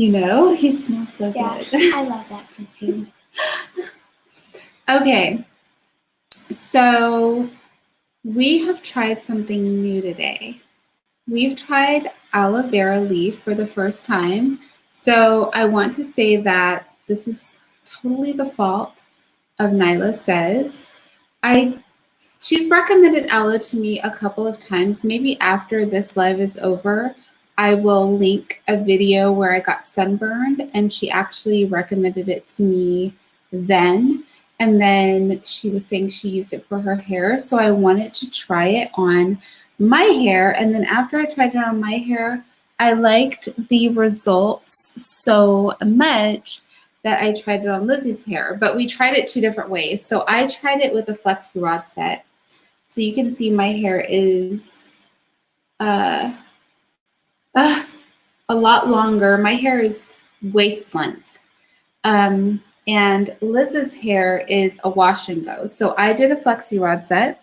You know, you smell so Yeah, good. I love that perfume. Okay, so we have tried something new today. We've tried aloe vera leaf for the first time. So I want to say that this is totally the fault of Nyla Says. I She's recommended aloe to me a couple of times. Maybe after this live is over, I will link a video where I got sunburned and she actually recommended it to me then. And then she was saying she used it for her hair. So I wanted to try it on my hair. And then after I tried it on my hair, I liked the results so much that I tried it on Lizzie's hair. But we tried it two different ways. So I tried it with a flexi rod set. So you can see my hair is uh, a lot longer. My hair is waist length. And Liz's hair is a wash and go. So I did a flexi rod set.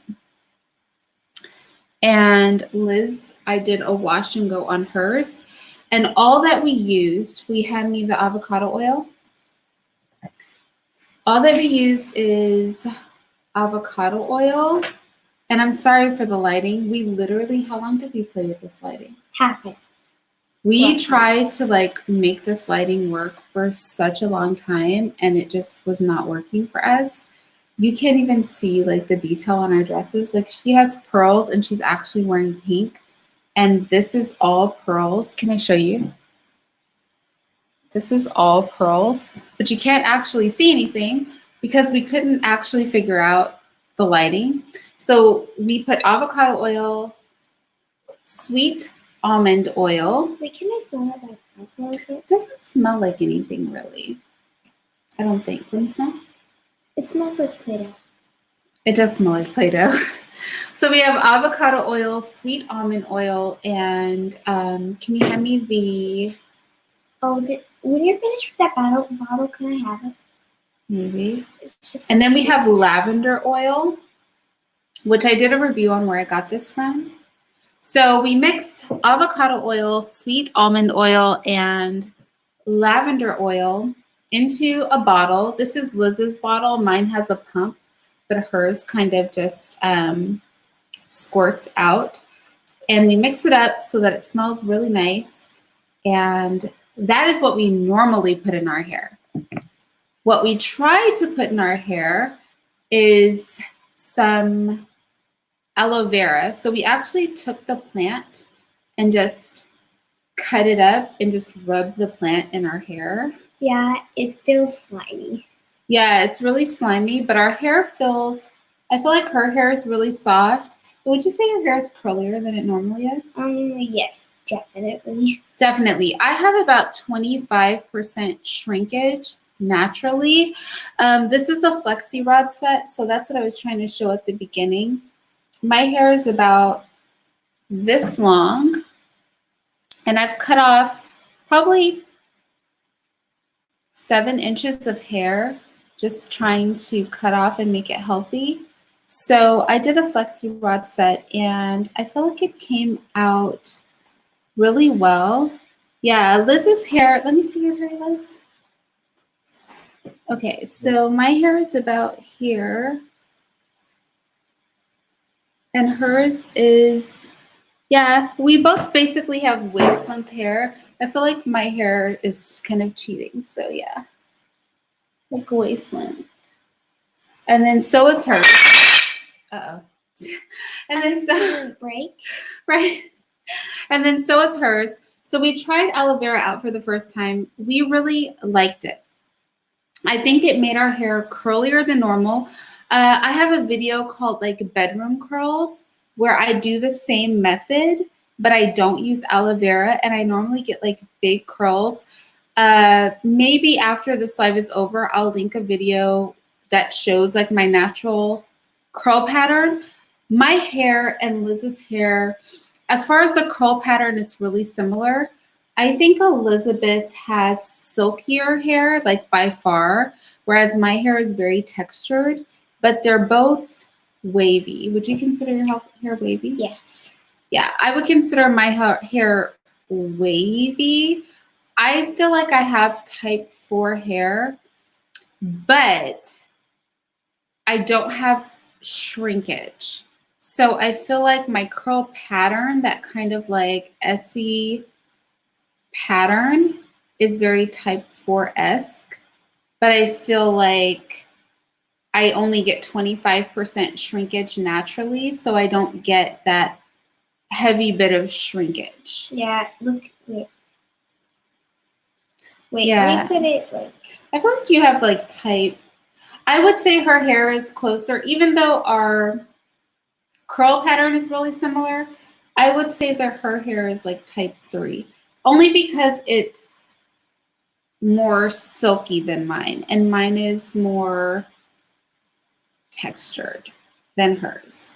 And Liz, I did a wash and go on hers. And all that we used, we had me the avocado oil. All that we used is avocado oil. And I'm sorry for the lighting. We literally, how long did we play with this lighting? Half it. We tried to like make this lighting work for such a long time and it just was not working for us. You can't even see like the detail on our dresses. Like she has pearls and she's actually wearing pink. And this is all pearls. Can I show you? This is all pearls, but you can't actually see anything because we couldn't actually figure out the lighting. So we put avocado oil, sweet almond oil. Wait, can I smell it by itself a little bit? It doesn't smell like anything really. I don't think. Can you smell? It smells like Play-Doh. It does smell like Play-Doh. So we have avocado oil, sweet almond oil, and can you hand me the... Oh, when you're finished with that bottle, can I have it? Maybe. And then we have lavender oil, which I did a review on where I got this from. So we mixed avocado oil, sweet almond oil, and lavender oil into a bottle. This is Liz's bottle. Mine has a pump, but hers kind of just squirts out. And we mix it up so that it smells really nice. And that is what we normally put in our hair. What we try to put in our hair is some aloe vera. So we actually took the plant and just cut it up and just rubbed the plant in our hair. Yeah, it feels slimy. Yeah, it's really slimy, but our hair feels, I feel like her hair is really soft. Would you say your hair is curlier than it normally is? Yes, definitely. Definitely. I have about 25% shrinkage naturally. This is a flexi rod set, so that's what I was trying to show at the beginning. My hair is about this long, and I've cut off probably 7 inches of hair, just trying to cut off and make it healthy. So I did a flexi rod set, and I feel like it came out really well. Yeah, Liz's hair, let me see your hair, Liz. Okay, so my hair is about here. And hers is, yeah, we both basically have waist length hair. I feel like my hair is kind of cheating, so yeah. Like waist length. And then so is hers. Uh-oh. And then so, break. Right. And then so is hers. So we tried aloe vera out for the first time. We really liked it. I think it made our hair curlier than normal. I have a video called like bedroom curls where I do the same method, but I don't use aloe vera and I normally get like big curls. Maybe after this live is over, I'll link a video that shows like my natural curl pattern. My hair and Liz's hair, as far as the curl pattern, it's really similar. I think Elizabeth has silkier hair, like by far, whereas my hair is very textured, but they're both wavy. Would you consider your hair wavy? Yes. Yeah, I would consider my hair wavy. I feel like I have type 4 hair, but I don't have shrinkage. So I feel like my curl pattern, that kind of like Essie pattern, is very type 4-esque, but I feel like I only get 25% shrinkage naturally, so I don't get that heavy bit of shrinkage. Yeah, look, wait. Wait, Yeah. let me put it like. I feel like you have like type, I would say her hair is closer, even though our curl pattern is really similar. I would say that her hair is like type 3, only because it's more silky than mine, and mine is more textured than hers.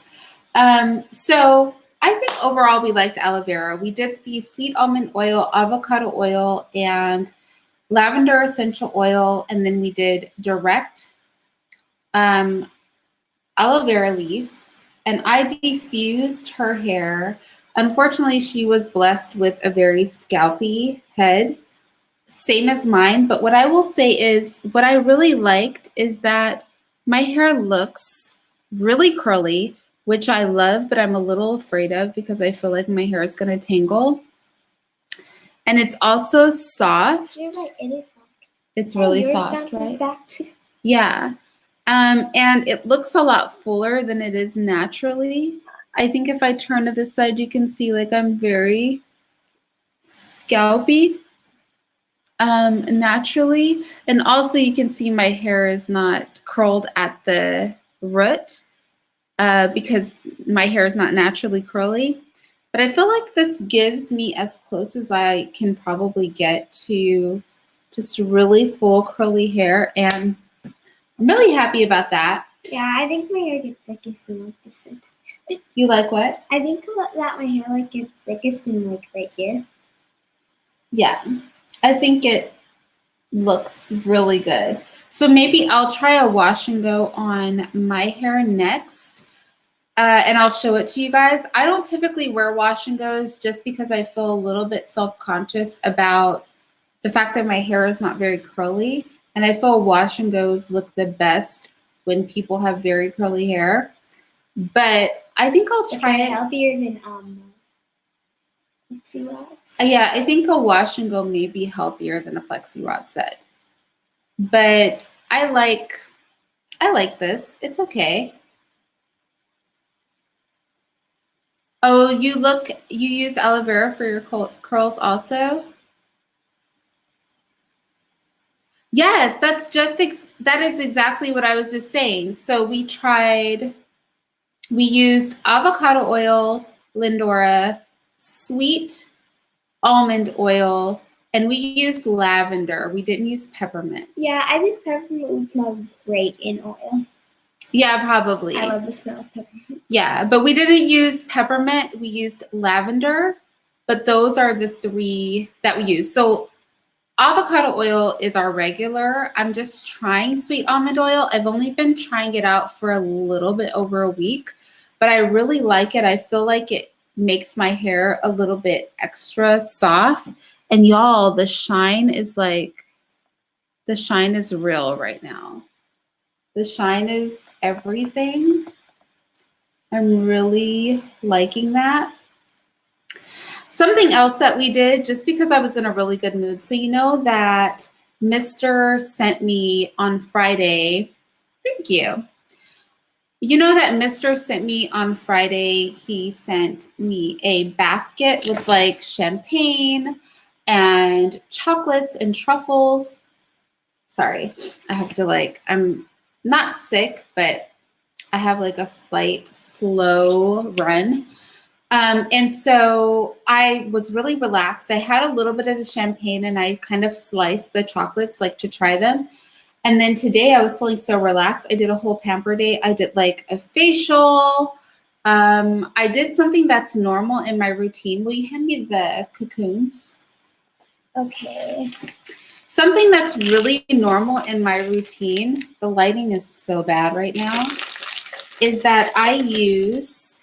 So I think overall we liked aloe vera. We did the sweet almond oil, avocado oil, and lavender essential oil, and then we did direct aloe vera leaf, and I diffused her hair. Unfortunately, she was blessed with a very scalpy head, same as mine. But what I will say is, what I really liked is that my hair looks really curly, which I love, but I'm a little afraid of because I feel like my hair is going to tangle. And it's also soft. You're right, it is soft. It's really yours soft, bounces right? back too. Yeah. And it looks a lot fuller than it is naturally. I think if I turn to this side, you can see like I'm very scalpy naturally. And also you can see my hair is not curled at the root because my hair is not naturally curly. But I feel like this gives me as close as I can probably get to just really full curly hair, and I'm really happy about that. Yeah, I think my hair gets thickest in like the center. You like what? I think that my hair like gets thickest in like right here. Yeah, I think it looks really good. So maybe I'll try a wash and go on my hair next. And I'll show it to you guys. I don't typically wear wash and goes just because I feel a little bit self-conscious about the fact that my hair is not very curly. And I feel wash and goes look the best when people have very curly hair. But I think I'll try it. Healthier than flexi rods. Yeah, I think a wash and go may be healthier than a flexi rod set. But I like this. It's okay. Oh, you use aloe vera for your curls also? Yes, that is exactly what I was just saying. So we used avocado oil, Lindora, sweet almond oil, and we used lavender. We didn't use peppermint. Yeah, I think peppermint would smell great in oil. Yeah, probably. I love the smell of peppermint. Yeah, but we didn't use peppermint. We used lavender, but those are the 3 that we use. So avocado oil is our regular. I'm just trying sweet almond oil. I've only been trying it out for a little bit over a week, but I really like it. I feel like it makes my hair a little bit extra soft. And y'all, the shine is real right now. The shine is everything. I'm really liking that. Something else that we did, just because I was in a really good mood. So you know that Mr. sent me on Friday. Thank you. You know that Mr. sent me on Friday. He sent me a basket with like champagne and chocolates and truffles. Sorry, I have to I'm not sick, but I have like a slight slow run. And so I was really relaxed. I had a little bit of the champagne and I kind of sliced the chocolates like to try them. And then today I was feeling so relaxed. I did a whole pamper day. I did like a facial. I did something that's normal in my routine. Will you hand me the cocoons? Okay. Something that's really normal in my routine, the lighting is so bad right now, is that I use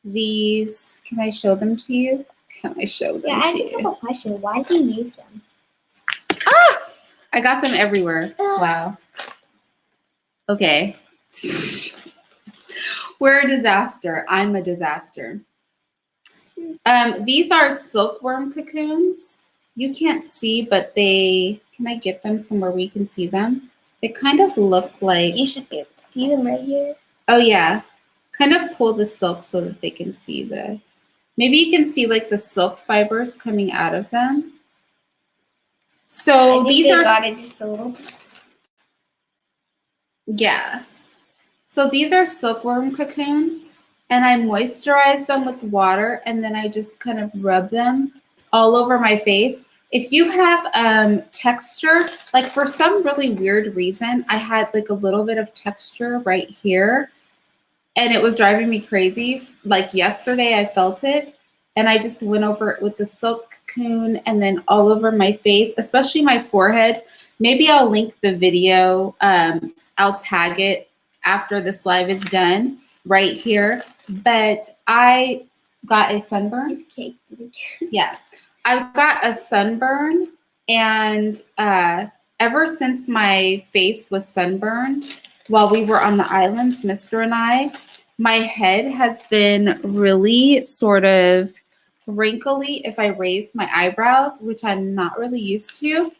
these. Can I show them to you? Can I show them to you? Yeah, I just have a question. Why do you use them? I got them everywhere. Wow. Okay. We're a disaster. I'm a disaster. These are silkworm cocoons. You can't see, but can I get them somewhere where you can see them? They kind of look like. You should be able to see them right here. Oh, yeah. Kind of pull the silk so that they can see maybe you can see like the silk fibers coming out of them. So these are. Got it just a little bit. Yeah. So these are silkworm cocoons, and I moisturize them with water, and then I just kind of rub them all over my face. If you have texture, like for some really weird reason, I had like a little bit of texture right here, and it was driving me crazy. Like yesterday, I felt it, and I just went over it with the silk cocoon and then all over my face, especially my forehead. Maybe I'll link the video. I'll tag it after this live is done right here. But I got a sunburn. You've caked it again. Yeah. I've got a sunburn, and ever since my face was sunburned while we were on the islands, Mr. and I, my head has been really sort of wrinkly if I raise my eyebrows, which I'm not really used to.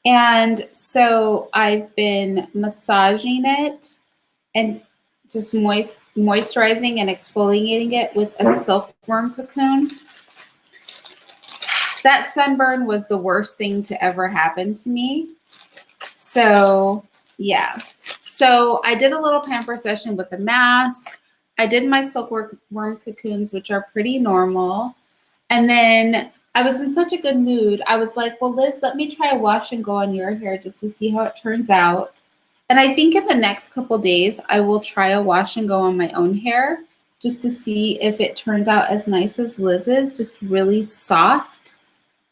And so I've been massaging it and just moisturizing and exfoliating it with a silkworm cocoon. That sunburn was the worst thing to ever happen to me. So, yeah. So I did a little pamper session with a mask. I did my silkworm cocoons, which are pretty normal. And then I was in such a good mood. I was like, well, Liz, let me try a wash and go on your hair just to see how it turns out. And I think in the next couple days, I will try a wash and go on my own hair just to see if it turns out as nice as Liz's, just really soft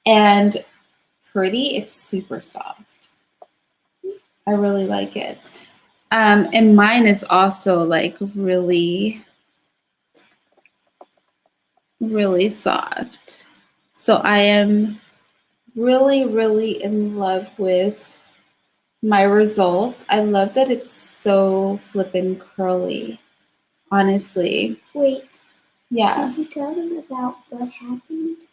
and pretty. It's super soft. I really like it. And mine is also like really, really soft. So I am really, really in love with my results. I love that it's so flippin' curly, honestly. Wait. Yeah. Did you tell them about what happened?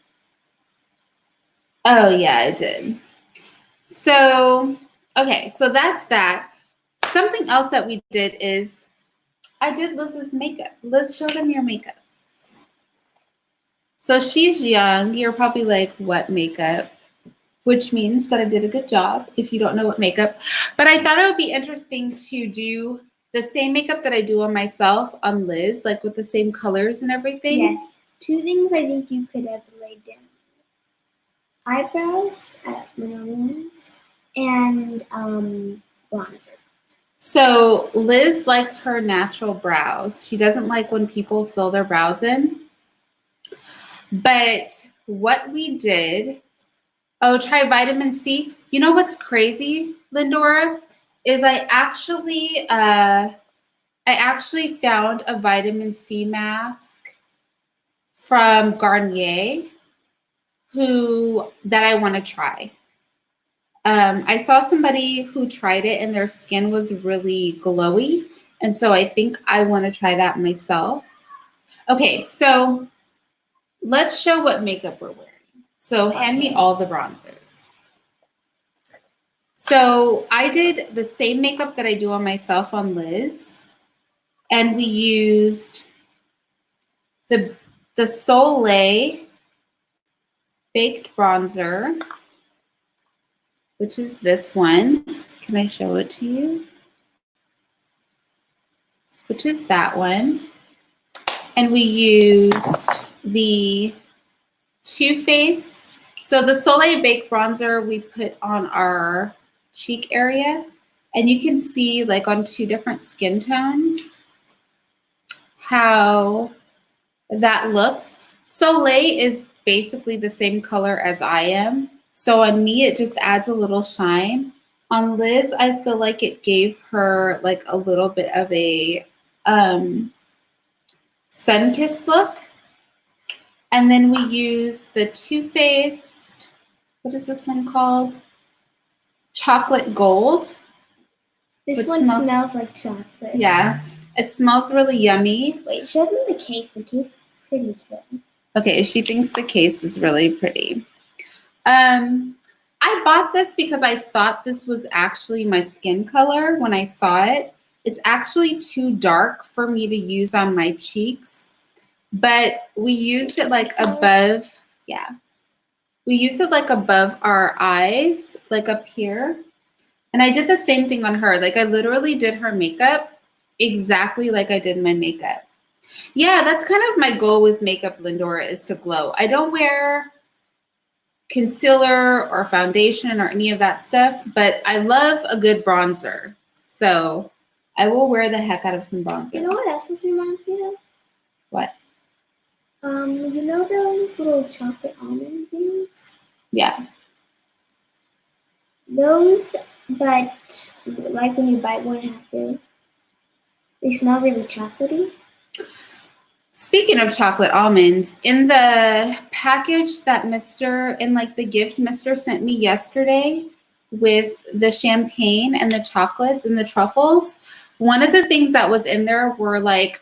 Oh, yeah, I did. So, okay, so that's that. Something else that we did is I did Liz's makeup. Liz, show them your makeup. So she's young. You're probably like, what makeup? Which means that I did a good job if you don't know what makeup. But I thought it would be interesting to do the same makeup that I do on myself on Liz, like with the same colors and everything. Yes. 2 things I think you could have laid down. Eyebrows at Manolis and bronzer. So Liz likes her natural brows. She doesn't like when people fill their brows in. But what we did, try vitamin C. You know what's crazy, Lindora, is I actually found a vitamin C mask from Garnier that I want to try. I saw somebody who tried it and their skin was really glowy. And so I think I want to try that myself. Okay, so let's show what makeup we're wearing. So hand me all the bronzers. So I did the same makeup that I do on myself on Liz. And we used the Soleil Baked Bronzer, which is this one. Can I show it to you? Which is that one. And we used the Too Faced. So the Soleil Baked Bronzer we put on our cheek area. And you can see like on 2 different skin tones how that looks. Soleil is basically the same color as I am. So on me, it just adds a little shine. On Liz, I feel like it gave her like a little bit of a sun-kissed look. And then we use the Too Faced, what is this one called? chocolate gold. This Which one smells- smells like chocolate. Yeah, it smells really yummy. Wait, show them the case. The case is pretty too. Okay, she thinks the case is really pretty. I bought this because I thought this was actually my skin color when I saw it. It's actually too dark for me to use on my cheeks, but we used it like above, yeah. We used it like above our eyes, like up here. And I did the same thing on her. Like I literally did her makeup exactly like I did my makeup. Yeah, that's kind of my goal with makeup, Lindora, is to glow. I don't wear concealer or foundation or any of that stuff, but I love a good bronzer. So I will wear the heck out of some bronzer. You know what else this reminds me of? What? You know those little chocolate almond things? Yeah. Those, but like when you bite one half through, they smell really chocolatey. Speaking of chocolate almonds, in the package that in like the gift Mr. sent me yesterday with the champagne and the chocolates and the truffles, one of the things that was in there were like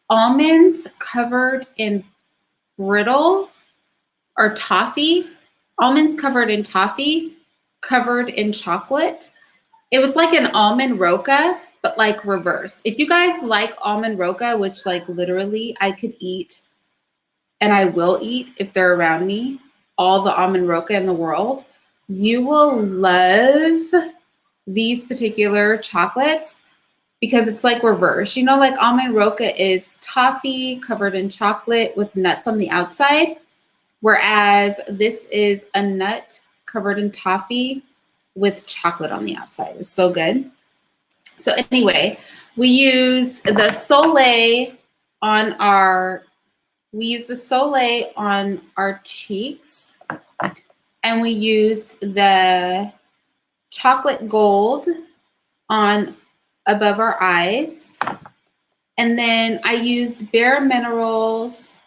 almonds covered in brittle or toffee, almonds covered in toffee, covered in chocolate. It was like an almond roca, but like reverse. If you guys like almond roca, which like literally I could eat and I will eat if they're around me, all the almond roca in the world, you will love these particular chocolates because it's like reverse. You know, like almond roca is toffee covered in chocolate with nuts on the outside, whereas this is a nut covered in toffee with chocolate on the outside. It was so good. So anyway, we use the Soleil on our cheeks, and we used the chocolate gold on above our eyes. And then I used Bare Minerals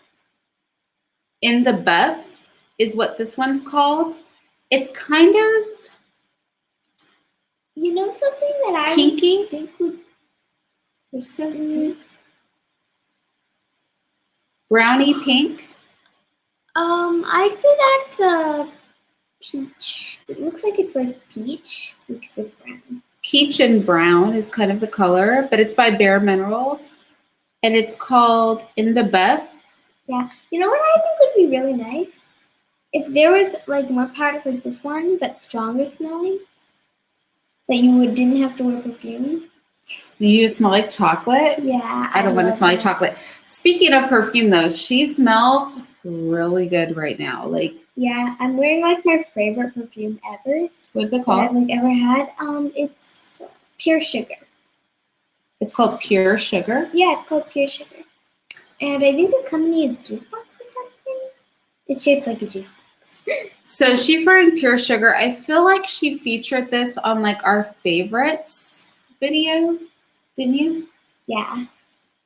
in the Buff is what this one's called. It's kind of, you know, something that I pinky. think would. Which says pink? Brownie pink. I'd say that's a peach. It looks like it's like peach mixed with brown. Peach and brown is kind of the color, but it's by Bare Minerals, and it's called In the Buff. Yeah, you know what I think would be really nice? If there was like more powders like this one, but stronger smelling, so you didn't have to wear perfume. You smell like chocolate? Yeah. I don't want to love smell like that. chocolate. Speaking of perfume, though, she smells really good right now. Like, Yeah, I'm wearing like my favorite perfume ever what's it that called? I've like ever had. It's Pure Sugar. It's called Pure Sugar. Yeah, it's called Pure Sugar. And I think the company is Juice Box or something. It's shaped like a juice box. So she's wearing Pure Sugar. I feel like she featured this on like our favorites video, didn't you? Yeah.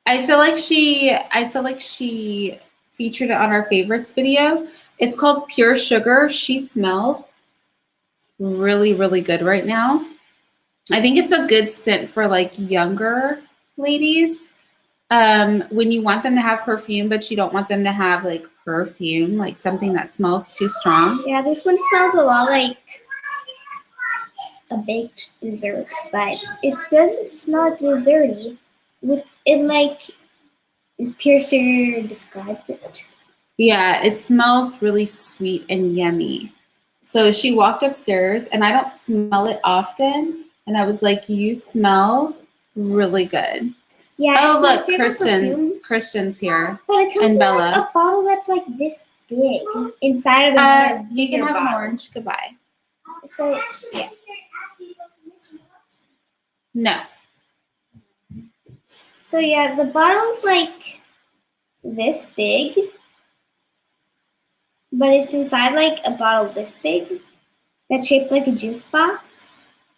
I feel like she featured it on our favorites video. It's called Pure Sugar. She smells really, really good right now. I think it's a good scent for like younger ladies. When you want them to have perfume, but you don't want them to have like perfume, like something that smells too strong. Yeah, this one smells a lot like a baked dessert, but it doesn't smell desserty. With it, like Pure Sugar describes it. Yeah, it smells really sweet and yummy. So she walked upstairs, and I don't smell it often, and I was like, "You smell really good." Yeah. Oh, it's my look, favorite perfume. Christian's here. But it comes And in Bella. like a bottle that's like this big inside of a You can bigger have an bottle. orange. Goodbye. So yeah. No. So yeah, the bottle's like this big, but it's inside like a bottle this big that's shaped like a juice box.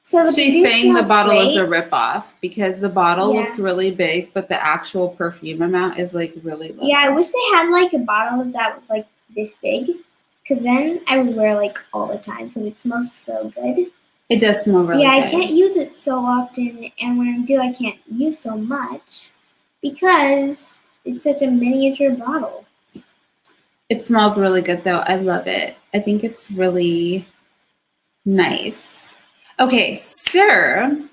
So the She's perfume saying the smells bottle is great. a ripoff because the bottle Yeah. looks really big, but the actual perfume amount is like really low. Yeah, I wish they had like a bottle that was like this big, because then I would wear like all the time because it smells so good. It does smell really Yeah, good. I can't use it so often, and when I do, I can't use so much because it's such a miniature bottle. It smells really good though. I love it. I think it's really nice. Okay, sir.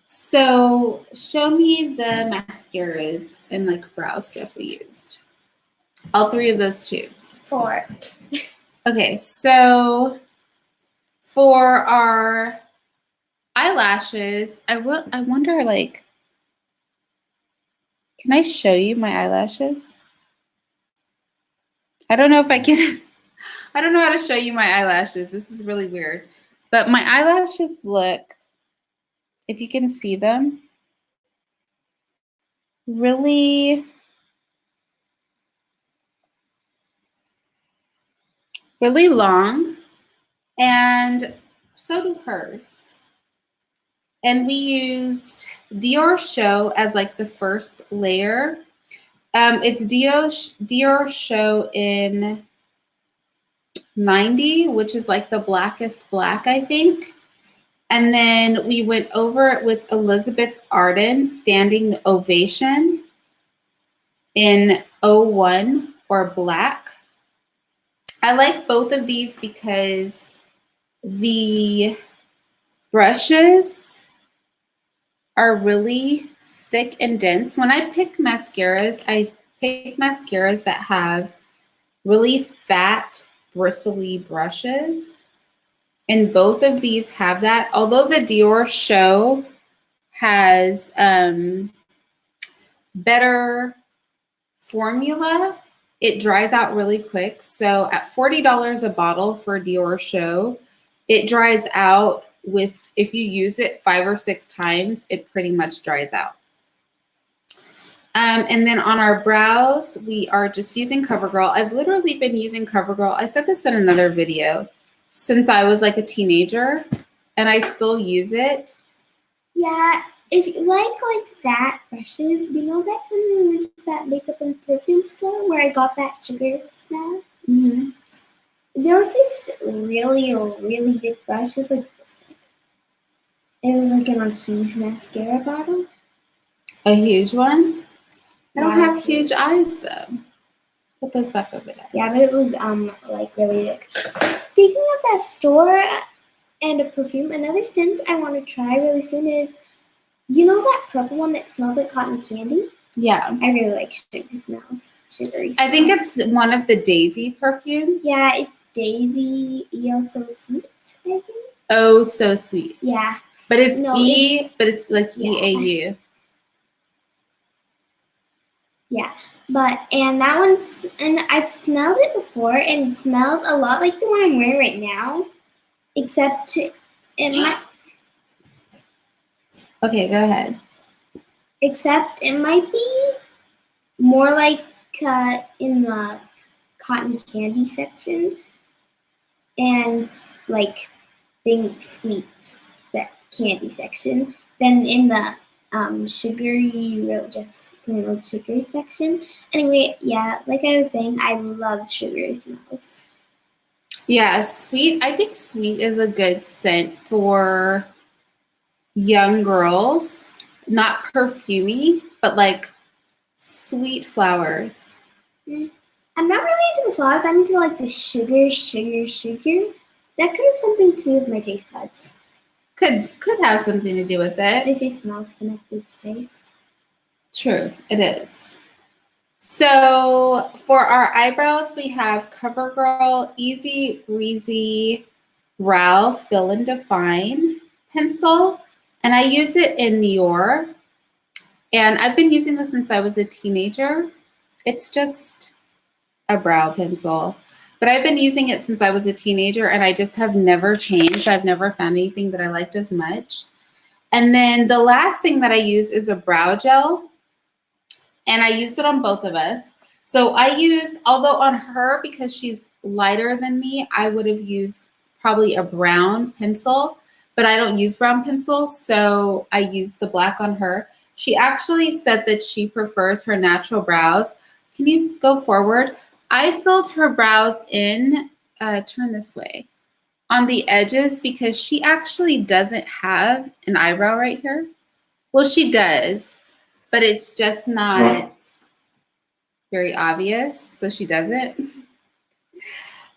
So show me the mascaras and like brow stuff we used. All 3 of those tubes. 4. Okay, so for our eyelashes, I wonder, like, can I show you my eyelashes? I don't know if I can. I don't know how to show you my eyelashes. This is really weird. But my eyelashes look, if you can see them, really, really long. And so do hers. And we used Dior Show as like the first layer. It's Dior Show in 90, which is like the blackest black, I think. And then we went over it with Elizabeth Arden Standing Ovation in 01 or black. I like both of these because the brushes are really thick and dense. When I pick mascaras, I pick mascaras that have really fat, bristly brushes. And both of these have that. Although the Dior Show has better formula, it dries out really quick. So at $40 a bottle for Dior Show, it dries out with, if you use it 5 or 6 times, it pretty much dries out. And then on our brows, we are just using CoverGirl. I've literally been using CoverGirl. I said this in another video since I was like a teenager, and I still use it. Yeah, if you like fat brushes, you know that time we went to that makeup and perfume store where I got that sugar smell? Mm-hmm. There was this really, really big brush. It was like this thick. It was like in a huge mascara bottle. A huge one? I don't have Yes, huge eyes though. Put those back over there. Yeah, but it was like really big. Speaking of that store and a perfume, another scent I want to try really soon is, you know that purple one that smells like cotton candy? Yeah. I really like sugary smells. I think it's one of the Daisy perfumes. Yeah, it's Daisy So Sweet, I think. Oh, so sweet. Yeah. But it's No, but it's like EAU. Yeah. And that one's, and I've smelled it before, and it smells a lot like the one I'm wearing right now, except it might. Okay, go ahead. Except it might be more like in the cotton candy section, and like sweets, that candy section, than in the sugary, just sugary section. Anyway, yeah, like I was saying, I love sugary smells. Yeah, sweet. I think sweet is a good scent for young girls. Not perfumey, but like sweet flowers. I'm not really into the flowers. I'm into like the sugar. That could have something to do with my taste buds. Could have something to do with it. They say smells connected to taste. True, it is. So for our eyebrows, we have CoverGirl Easy Breezy Brow Fill and Define pencil, and I use it in Nior. And I've been using this since I was a teenager. It's just a brow pencil, but I've been using it since I was a teenager, and I just have never changed. I've never found anything that I liked as much. And then the last thing that I use is a brow gel, and I used it on both of us. So I used, although on her, because she's lighter than me, I would have used probably a brown pencil, but I don't use brown pencils, so I used the black on her. She actually said that she prefers her natural brows. Can you go forward? I filled her brows in, turn this way. on the edges because she actually doesn't have an eyebrow right here. Well, she does, but it's just not very obvious, so she doesn't.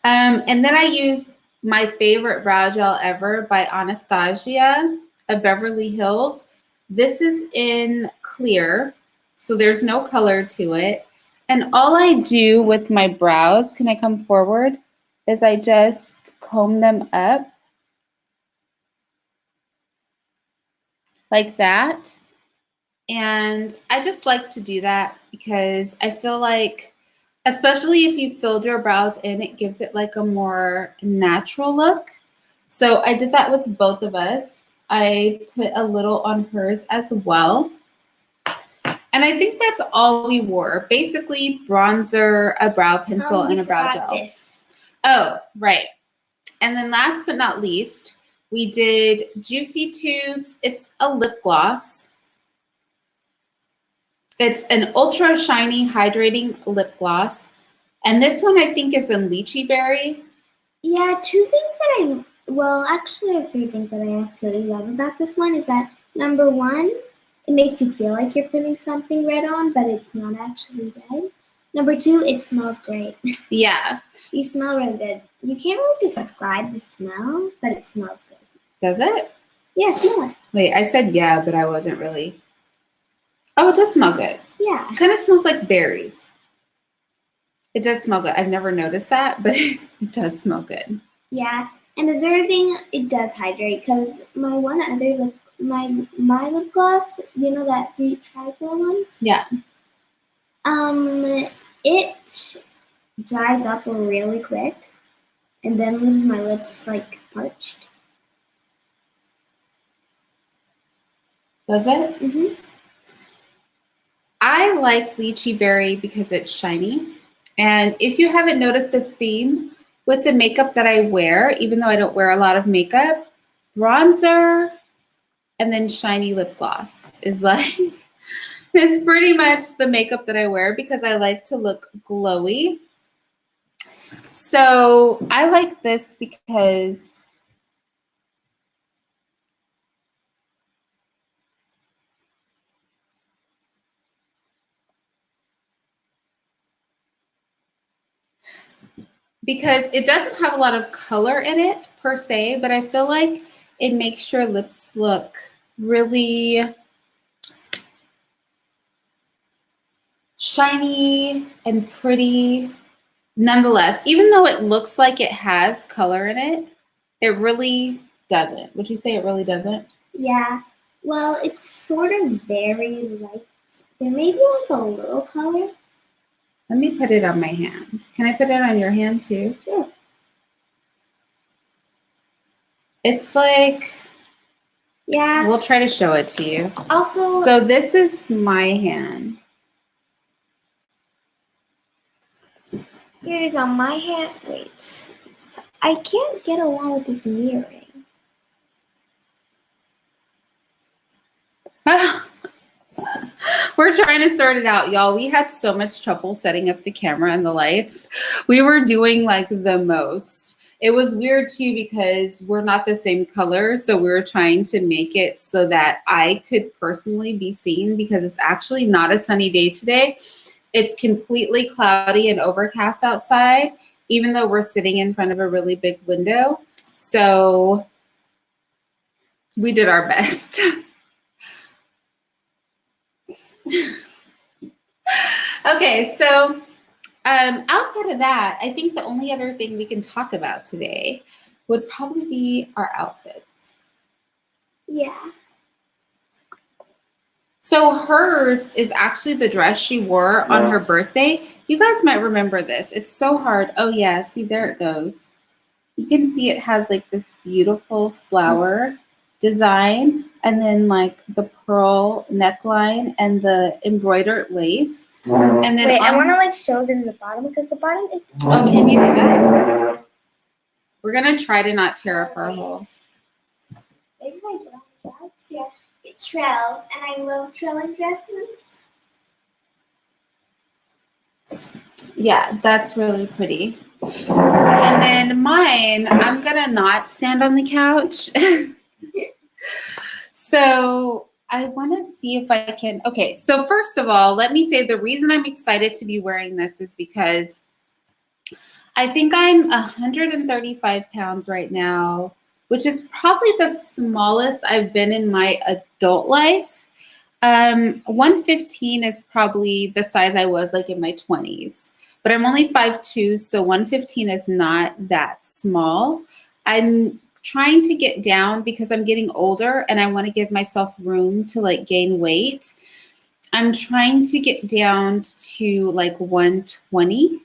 And then I used my favorite brow gel ever by Anastasia of Beverly Hills. This is in clear, so there's no color to it. And all I do with my brows, can I come forward, is I just comb them up like that. And I just like to do that because I feel like, especially if you filled your brows in, it gives it like a more natural look. So I did that with both of us. I put a little on hers as well. And I think that's all we wore. Basically, bronzer, a brow pencil, and a brow gel. This. Oh, right. And then last but not least, we did Juicy Tubes. It's a lip gloss. It's an ultra shiny hydrating lip gloss. And this one I think is in lychee berry. Yeah, two things that actually there's three things that I absolutely love about this one is that number one, it makes you feel like you're putting something red on, but it's not actually red. Number two, it smells great. Yeah. You smell really good. You can't really describe the smell, but it smells good. Does it? Yeah, smell it. Wait, I said yeah, but I wasn't really. Oh, it does smell good. Yeah. It kind of smells like berries. It does smell good. I've never noticed that, but it does smell good. Yeah. And the third thing, it does hydrate because my lip gloss, you know that tricolor one? Yeah. It dries up really quick and then leaves my lips like parched. Does it? Mm-hmm. I like lychee berry because it's shiny. And if you haven't noticed the theme with the makeup that I wear, even though I don't wear a lot of makeup, bronzer and then shiny lip gloss is like, it's pretty much the makeup that I wear because I like to look glowy. So I like this because it doesn't have a lot of color in it per se, but I feel like it makes your lips look really shiny and pretty. Nonetheless, even though it looks like it has color in it, it really doesn't. Would you say it really doesn't? Yeah. Well, it's sort of very light. There may be like a little color. Let me put it on my hand. Can I put it on your hand too? Sure. It's like, yeah. We'll try to show it to you. Also, so this is my hand. Here it is on my hand. Wait. I can't get along with this mirroring. We're trying to sort it out, y'all. We had so much trouble setting up the camera and the lights. We were doing like the most. It was weird too because we're not the same color. So we were trying to make it so that I could personally be seen because it's actually not a sunny day today. It's completely cloudy and overcast outside, even though we're sitting in front of a really big window. So we did our best. Okay, so outside of that, I think the only other thing we can talk about today would probably be our outfits. Yeah. So hers is actually the dress she wore on her birthday. You guys might remember this. It's so hard. Oh yeah, see, there it goes. You can see it has like this beautiful flower design and then like the pearl neckline and the embroidered lace. And then wait, I want to like show them the bottom because the bottom is. Oh, can you do that? We're gonna try to not tear up our hole. Maybe my drawing. Yeah, it trails, and I love trailing dresses. Yeah, that's really pretty. And then mine fine. I'm gonna not stand on the couch. So I want to see if I can. Okay, so first of all, let me say the reason I'm excited to be wearing this is because I think I'm 135 pounds right now, which is probably the smallest I've been in my adult life. 115 is probably the size I was like in my 20s, but I'm only 5'2", so 115 is not that small. I'm trying to get down because I'm getting older and I want to give myself room to like gain weight. I'm trying to get down to like 120.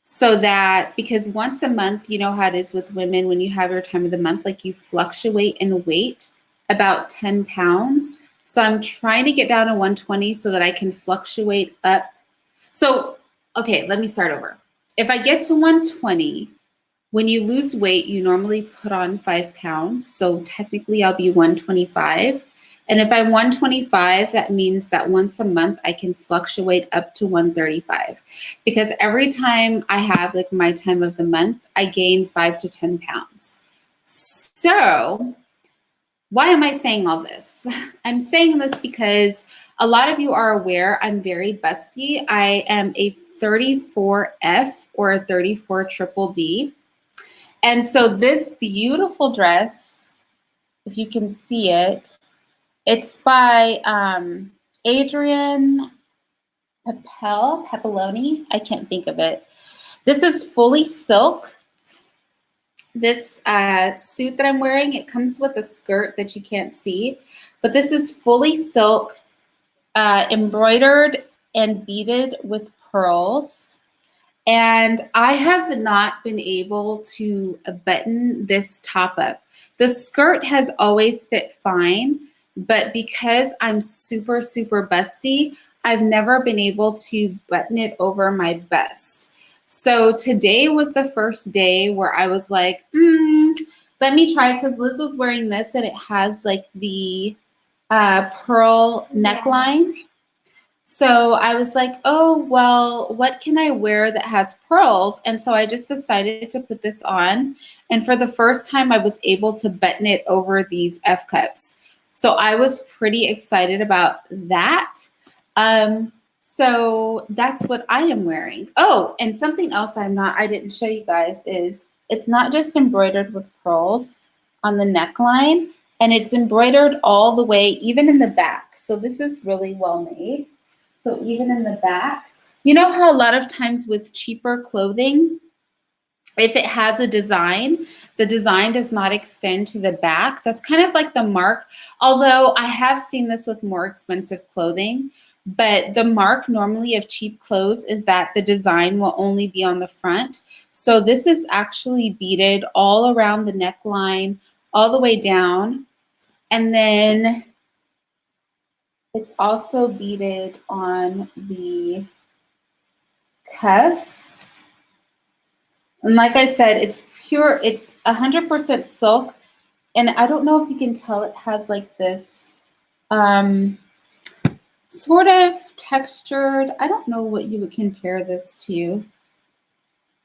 So that, because once a month, you know how it is with women when you have your time of the month, like you fluctuate in weight about 10 pounds. So I'm trying to get down to 120 so that I can fluctuate up. So, okay, let me start over. If I get to 120, when you lose weight, you normally put on 5 pounds. So technically I'll be 125. And if I'm 125, that means that once a month I can fluctuate up to 135. Because every time I have like my time of the month, I gain 5 to 10 pounds. So why am I saying all this? I'm saying this because a lot of you are aware I'm very busty. I am a 34F or a 34 triple D. And so this beautiful dress, if you can see it, it's by Adrian Papelloni. I can't think of it. This is fully silk. This suit that I'm wearing, it comes with a skirt that you can't see, but this is fully silk, embroidered and beaded with pearls. And I have not been able to button this top up. The skirt has always fit fine, but because I'm super, super busty, I've never been able to button it over my bust. So today was the first day where I was like, let me try, because Liz was wearing this and it has like the pearl neckline. So I was like, oh, well, what can I wear that has pearls? And so I just decided to put this on. And for the first time, I was able to button it over these F cups. So I was pretty excited about that. So that's what I am wearing. Oh, and something else I didn't show you guys is it's not just embroidered with pearls on the neckline, and it's embroidered all the way, even in the back. So this is really well made. So even in the back, you know how a lot of times with cheaper clothing, if it has a design, the design does not extend to the back. That's kind of like the mark. Although I have seen this with more expensive clothing, but the mark normally of cheap clothes is that the design will only be on the front. So this is actually beaded all around the neckline, all the way down. And then it's also beaded on the cuff. And like I said, it's pure, it's 100% silk. And I don't know if you can tell, it has like this sort of textured, I don't know what you would compare this to.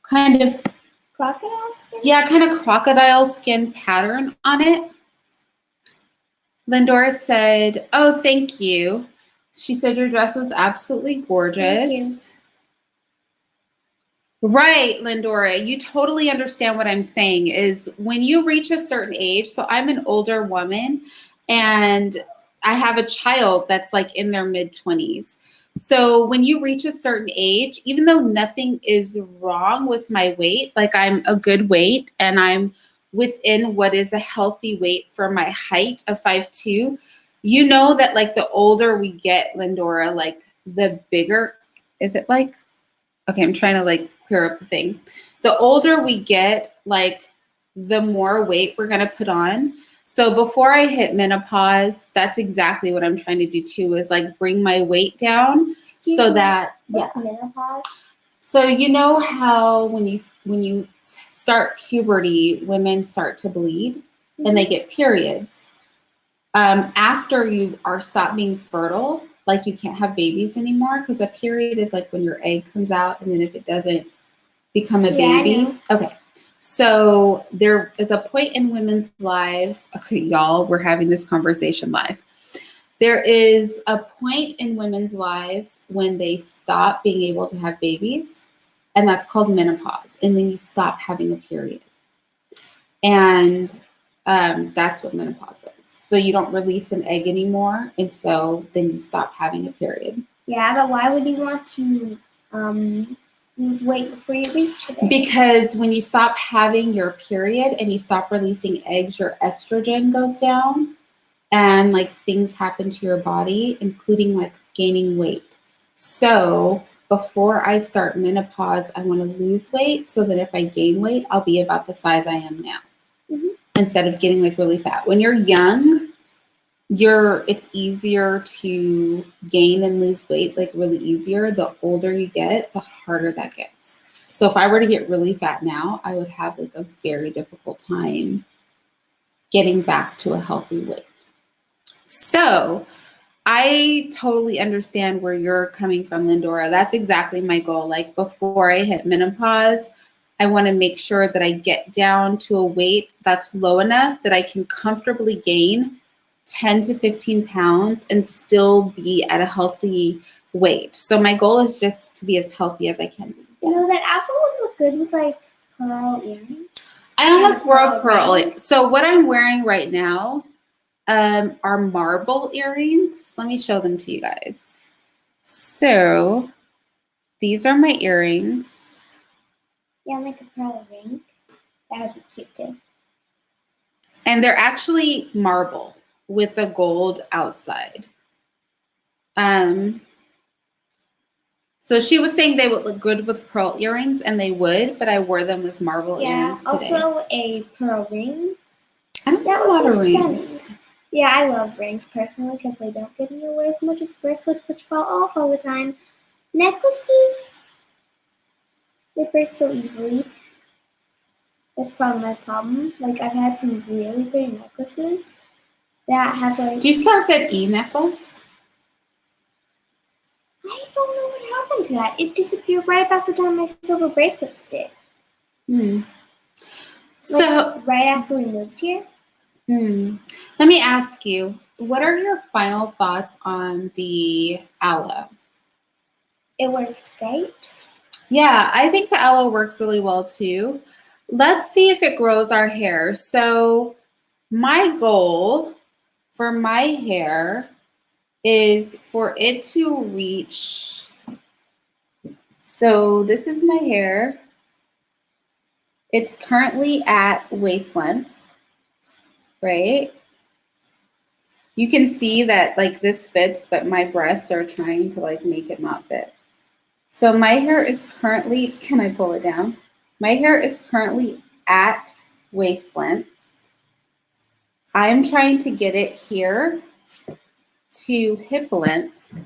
Kind of Crocodile skin? Yeah, kind of crocodile skin pattern on it. Lindora said, oh, thank you. She said your dress was absolutely gorgeous. Right, Lindora, you totally understand what I'm saying is when you reach a certain age, so I'm an older woman and I have a child that's like in their mid-20s. So when you reach a certain age, even though nothing is wrong with my weight, like I'm a good weight and I'm within what is a healthy weight for my height of 5'2", you know that like the older we get, Lindora, like the bigger, is it like, okay, I'm trying to like clear up the thing. The older we get, like the more weight we're gonna put on. So before I hit menopause, that's exactly what I'm trying to do too, is like bring my weight down so that, What's menopause? So you know how when you start puberty, women start to bleed and they get periods. After you are stopped being fertile, like you can't have babies anymore, because a period is like when your egg comes out and then if it doesn't become a baby. Okay. So there is a point in women's lives. Okay, y'all, we're having this conversation live. There is a point in women's lives when they stop being able to have babies, and that's called menopause. And then you stop having a period. And that's what menopause is. So you don't release an egg anymore, and so then you stop having a period. Yeah, but why would you want to lose weight before you reach it? Because when you stop having your period and you stop releasing eggs, your estrogen goes down, and like things happen to your body, including like gaining weight. So before I start menopause, I want to lose weight so that if I gain weight, I'll be about the size I am now. Instead of getting like really fat. When you're young, it's easier to gain and lose weight, like really easier. The older you get, the harder that gets. So if I were to get really fat now, I would have like a very difficult time getting back to a healthy weight. So I totally understand where you're coming from, Lindora. That's exactly my goal. Like before I hit menopause, I want to make sure that I get down to a weight that's low enough that I can comfortably gain 10 to 15 pounds and still be at a healthy weight. So my goal is just to be as healthy as I can be. You know, that outfit would look good with like pearl earrings. I almost wore a pearl. So what I'm wearing right now are marble earrings. Let me show them to you guys. So these are my earrings. Yeah, like a pearl ring. That would be cute too. And they're actually marble with the gold outside. So she was saying they would look good with pearl earrings, and they would, but I wore them with marble earrings today. Also a pearl ring. I don't wear a lot of rings. Yeah, I love rings personally because they don't get in your way as much as bracelets, which fall off all the time. Necklaces, they break so easily. That's probably my problem. Like, I've had some really pretty necklaces that have like... Do you still have that necklace? I don't know what happened to that. It disappeared right about the time my silver bracelets did. So right after we moved here. Let me ask you, what are your final thoughts on the aloe? It works great. Yeah, I think the aloe works really well too. Let's see if it grows our hair. So my goal for my hair is for it to reach, so this is my hair. It's currently at waist length, right? You can see that like this fits, but my breasts are trying to like make it not fit. So my hair is currently, can I pull it down? My hair is currently at waist length. I'm trying to get it here to hip length.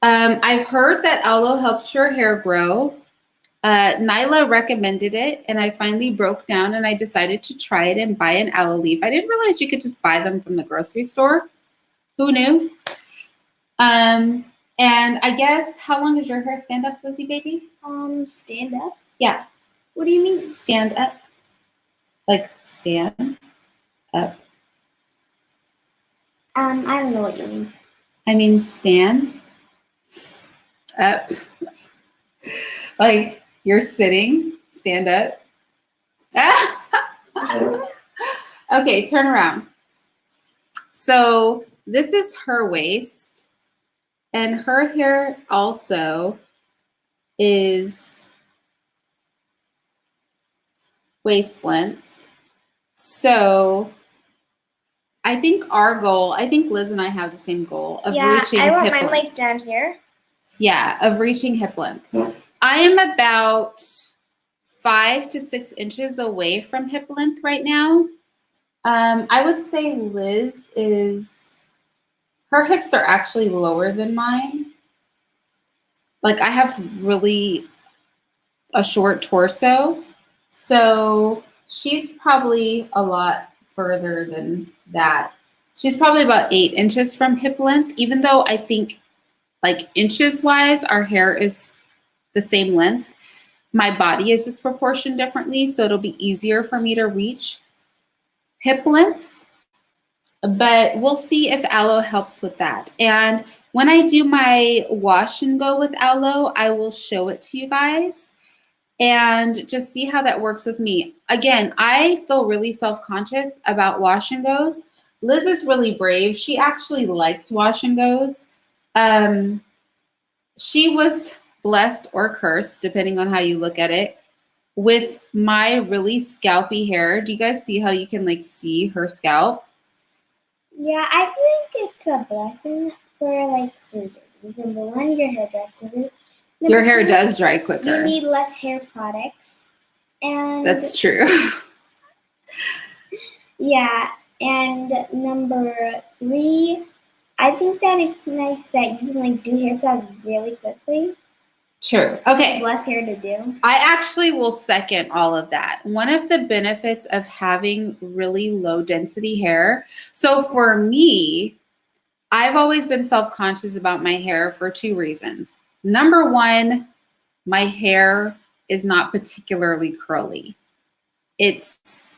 I've heard that aloe helps your hair grow. Nyla recommended it, and I finally broke down and I decided to try it and buy an aloe leaf. I didn't realize you could just buy them from the grocery store. Who knew? And I guess, how long does your hair stand up, Lizzie baby? Stand up? Yeah. What do you mean? Stand up? Like stand up. I don't know what you mean. I mean stand up. Like you're sitting, stand up. Okay, turn around. So this is her waist, and her hair also is waist length. So I think our goal, I think Liz and I have the same goal of reaching hip length. I want mine like down here. Yeah, of reaching hip length. I am about 5 to 6 inches away from hip length right now. I would say Liz is, her hips are actually lower than mine. Like I have really a short torso. So she's probably a lot further than that. She's probably about 8 inches from hip length, even though I think like inches wise, our hair is the same length. my body is just proportioned differently, so it'll be easier for me to reach hip length. But we'll see if aloe helps with that. And when I do my wash and go with aloe, I will show it to you guys and just see how that works with me. Again, I feel really self-conscious about wash and goes. Liz is really brave. She actually likes wash and goes. She was blessed or cursed, depending on how you look at it, with my really scalpy hair. Do you guys see how you can like see her scalp? Yeah, I think it's a blessing for like 3 reasons. Number one, your hair dries quickly. Your hair does dry quicker. You need less hair products. And that's true. Yeah, and number 3, I think that it's nice that you can like do hairstyles really quickly. True. Okay. There's less hair to do. I actually will second all of that. One of the benefits of having really low density hair. So for me, I've always been self-conscious about my hair for 2 reasons. Number one, my hair is not particularly curly. It's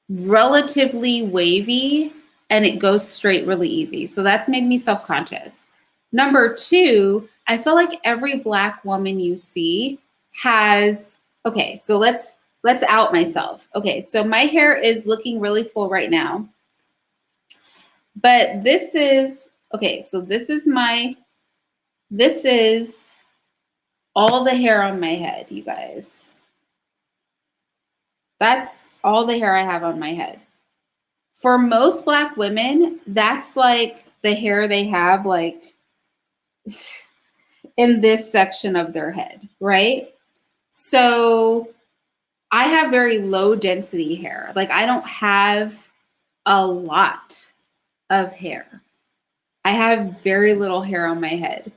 relatively wavy and it goes straight really easy. So that's made me self-conscious. Number 2, I feel like every Black woman you see has, okay, so let's out myself. Okay, so my hair is looking really full right now. But this is, okay, so this is all the hair on my head, you guys. That's all the hair I have on my head. For most Black women, that's like the hair they have like in this section of their head, right? So I have very low density hair. Like I don't have a lot of hair. I have very little hair on my head.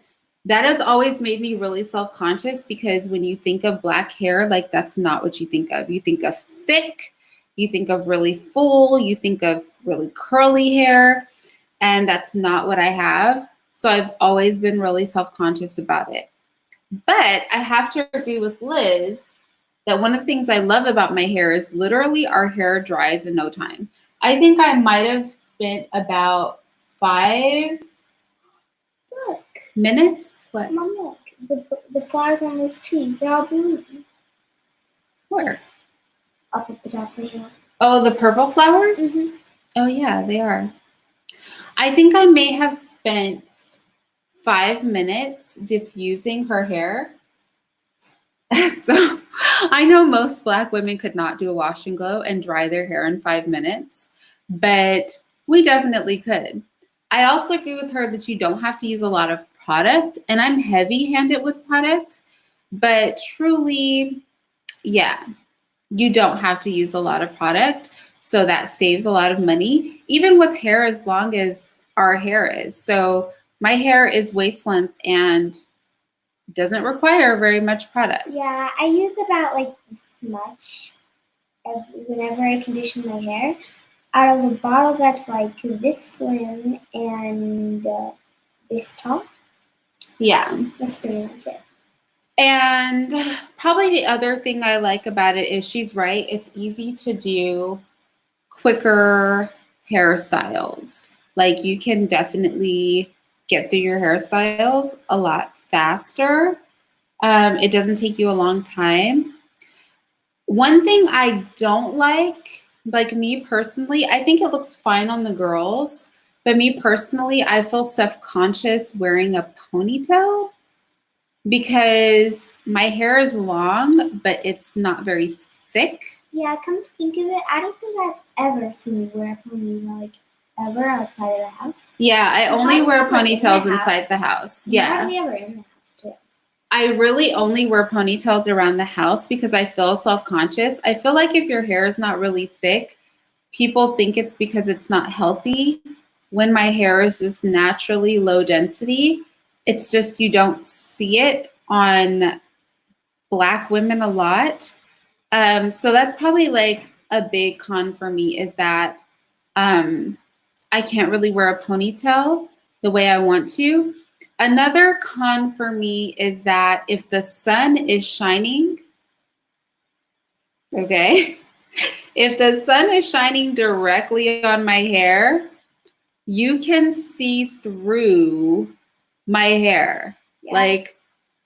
That has always made me really self-conscious because when you think of Black hair, like that's not what you think of. You think of thick, you think of really full, you think of really curly hair, and that's not what I have. So I've always been really self-conscious about it. But I have to agree with Liz that one of the things I love about my hair is literally our hair dries in no time. I think I might have spent about 5 minutes. What? Mom, look. The flowers on those trees, they're all blooming. Where? Up at the top of the hill. Oh, the purple flowers? Mm-hmm. Oh, yeah, they are. I think I may have spent 5 minutes diffusing her hair. So I know most Black women could not do a wash and go and dry their hair in 5 minutes, but we definitely could. I also agree with her that you don't have to use a lot of product, and I'm heavy-handed with product, but truly, yeah, you don't have to use a lot of product, so that saves a lot of money, even with hair as long as our hair is. So my hair is waist length and doesn't require very much product. Yeah, I use about like this much whenever I condition my hair out of a bottle that's like this slim and this tall. Yeah. That's pretty much it. And probably the other thing I like about it is she's right. It's easy to do quicker hairstyles. Like you can definitely get through your hairstyles a lot faster. It doesn't take you a long time. One thing I don't like me personally, I think it looks fine on the girls, but me personally, I feel self-conscious wearing a ponytail because my hair is long, but it's not very thick. Yeah, come to think of it, I don't think I've ever seen you wear a ponytail, like ever outside of the house. Yeah, I only wear ponytails inside the house. Yeah. Hardly ever in the house too. I really only wear ponytails around the house because I feel self-conscious. I feel like if your hair is not really thick, people think it's because it's not healthy. When my hair is just naturally low density, it's just you don't see it on Black women a lot. So that's probably like a big con for me is that I can't really wear a ponytail the way I want to. Another con for me is that if the sun is shining, okay, if the sun is shining directly on my hair, you can see through my hair, Yeah. like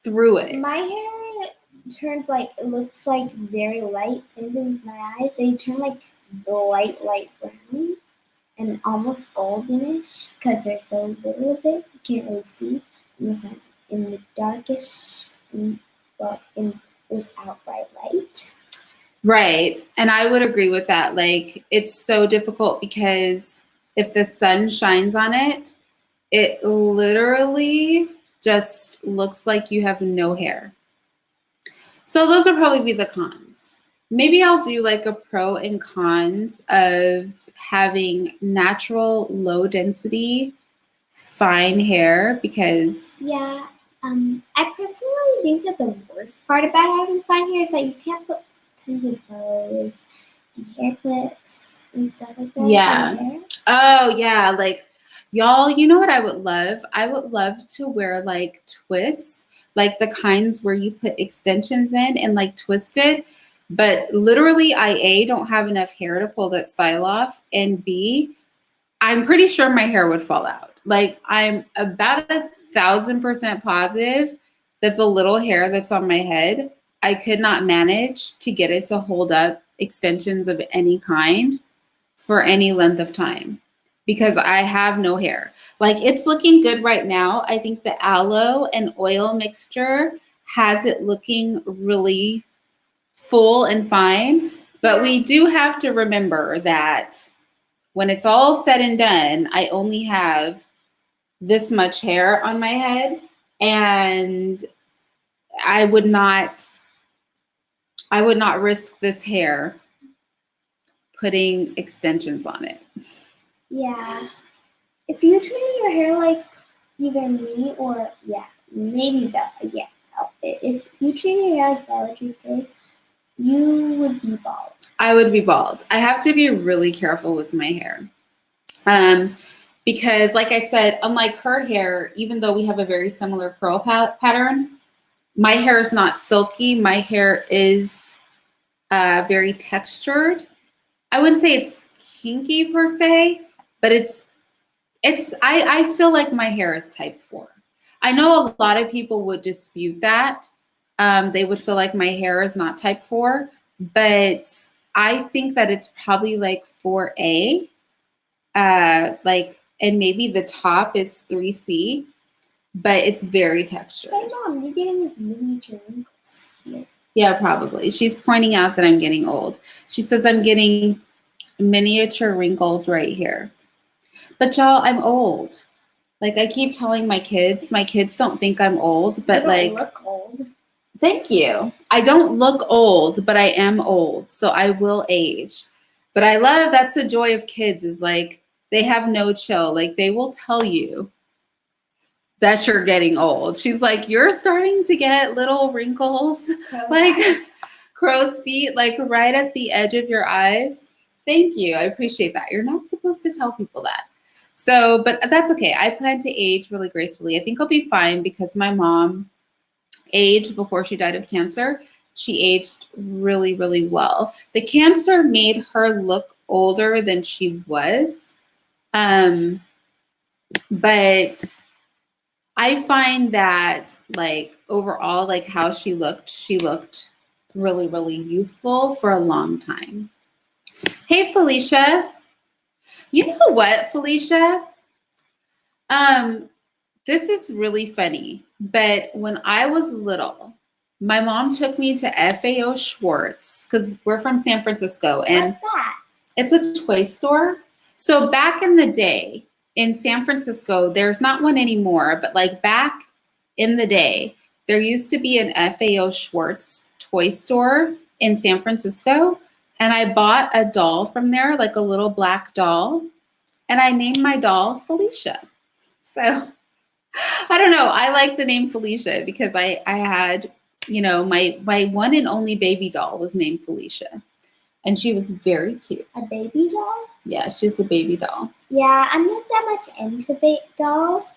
through it. My hair turns like, it looks like very light. Same thing with my eyes. They turn like light brown and almost goldenish because there's so little of it. You can't really see in the sun, in the darkish, without bright light. Right. And I would agree with that. Like, it's so difficult because if the sun shines on it, it literally just looks like you have no hair. So those will probably be the cons. Maybe I'll do like a pro and cons of having natural, low density, fine hair because Yeah. I personally think that the worst part about having fine hair is that you can't put tons of bows and hair clips and stuff like that Yeah. in your hair. Oh yeah, like y'all, you know what I would love? I would love to wear like twists, like the kinds where you put extensions in and like twist it. But literally, I A, don't have enough hair to pull that style off, and B, I'm pretty sure my hair would fall out. Like I'm about 1,000% positive that the little hair that's on my head, I could not manage to get it to hold up extensions of any kind for any length of time because I have no hair. Like it's looking good right now. I think the aloe and oil mixture has it looking really full and fine. But we do have to remember that when it's all said and done, I only have this much hair on my head, and I would not risk this hair putting extensions on it. Yeah. If you treat your hair like either me or maybe Bella, if you treat your hair like Bella treats hers, you would be bald. I would be bald. I have to be really careful with my hair. Because like I said, unlike her hair, even though we have a very similar curl pattern, my hair is not silky. My hair is very textured. I wouldn't say it's kinky per se, but I feel like my hair is type 4. I know a lot of people would dispute that. They would feel like my hair is not type 4, but I think that it's probably like 4A. And maybe the top is 3C, but it's very textured. Hey Mom, you're getting like miniature wrinkles here. Yeah, probably. She's pointing out that I'm getting old. She says I'm getting miniature wrinkles right here. But y'all, I'm old. Like I keep telling my kids don't think I'm old, but You don't like look old. Thank you. I don't look old, but I am old, so I will age. But I love that's the joy of kids is like they have no chill. Like they will tell you that you're getting old. She's like, you're starting to get little wrinkles, like crow's feet, like right at the edge of your eyes. Thank you. I appreciate that. You're not supposed to tell people that. So, but that's okay. I plan to age really gracefully. I think I'll be fine because my mom aged before she died of cancer. She aged really, really well. The cancer made her look older than she was. But I find that like overall, like how she looked really, really youthful for a long time. Hey, Felicia. You know what, Felicia? This is really funny, but when I was little, my mom took me to FAO Schwartz because we're from San Francisco. And what's that? It's a toy store. So back in the day in San Francisco, there's not one anymore, but like back in the day, there used to be an FAO Schwartz toy store in San Francisco. And I bought a doll from there, like a little black doll. And I named my doll Felicia. So I don't know. I like the name Felicia because I had, my one and only baby doll was named Felicia. And she was very cute. A baby doll? Yeah, she's a baby doll. Yeah, I'm not that much into dolls.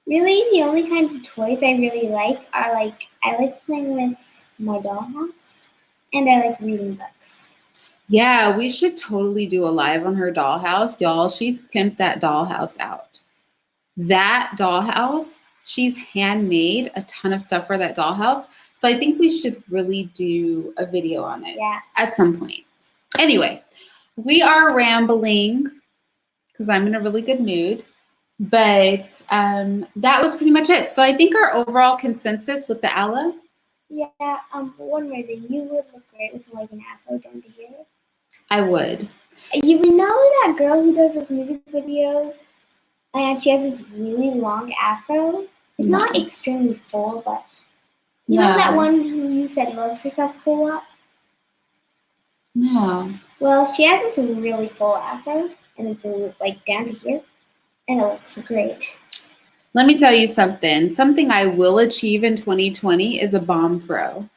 Really, the only kinds of toys I really like are I like playing with my dollhouse, and I like reading books. Yeah, we should totally do a live on her dollhouse. Y'all, she's pimped that dollhouse out. That dollhouse, she's handmade a ton of stuff for that dollhouse. So I think we should really do a video on it at some point. Anyway, we are rambling because I'm in a really good mood. But that was pretty much it. So I think our overall consensus with the aloe. Yeah, one more thing. You would look great with like an afro down to here. I would. You know that girl who does those music videos and she has this really long afro? It's not extremely full, but you know that one who you said loves herself a whole lot? No. Well, she has this really full afro, and it's like down to here, and it looks great. Let me tell you something. Something I will achieve in 2020 is a bomb fro.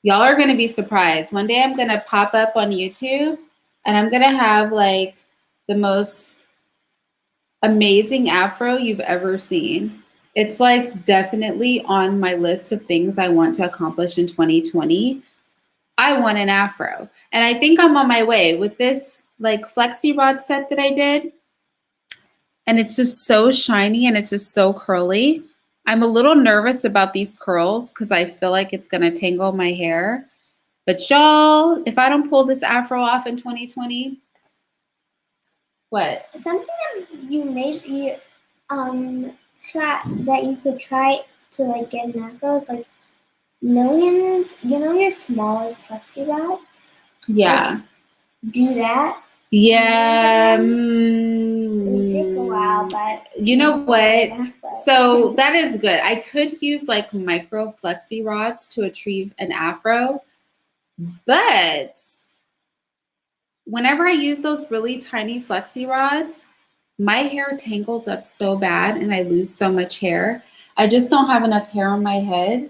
Y'all are going to be surprised. One day I'm going to pop up on YouTube and I'm going to have like the most amazing afro you've ever seen. It's like definitely on my list of things I want to accomplish in 2020. I want an afro. And I think I'm on my way with this like flexi rod set that I did. And it's just so shiny and it's just so curly. I'm a little nervous about these curls because I feel like it's going to tangle my hair. But y'all, if I don't pull this afro off in 2020, what? Something that you could try to like get an afro is like millions. You know your smallest flexi rods? Yeah. Like, do that. Yeah. It would take a while, but you know what? So that is good. I could use like micro flexi rods to achieve an afro, but whenever I use those really tiny flexi rods, my hair tangles up so bad and I lose so much hair. I just don't have enough hair on my head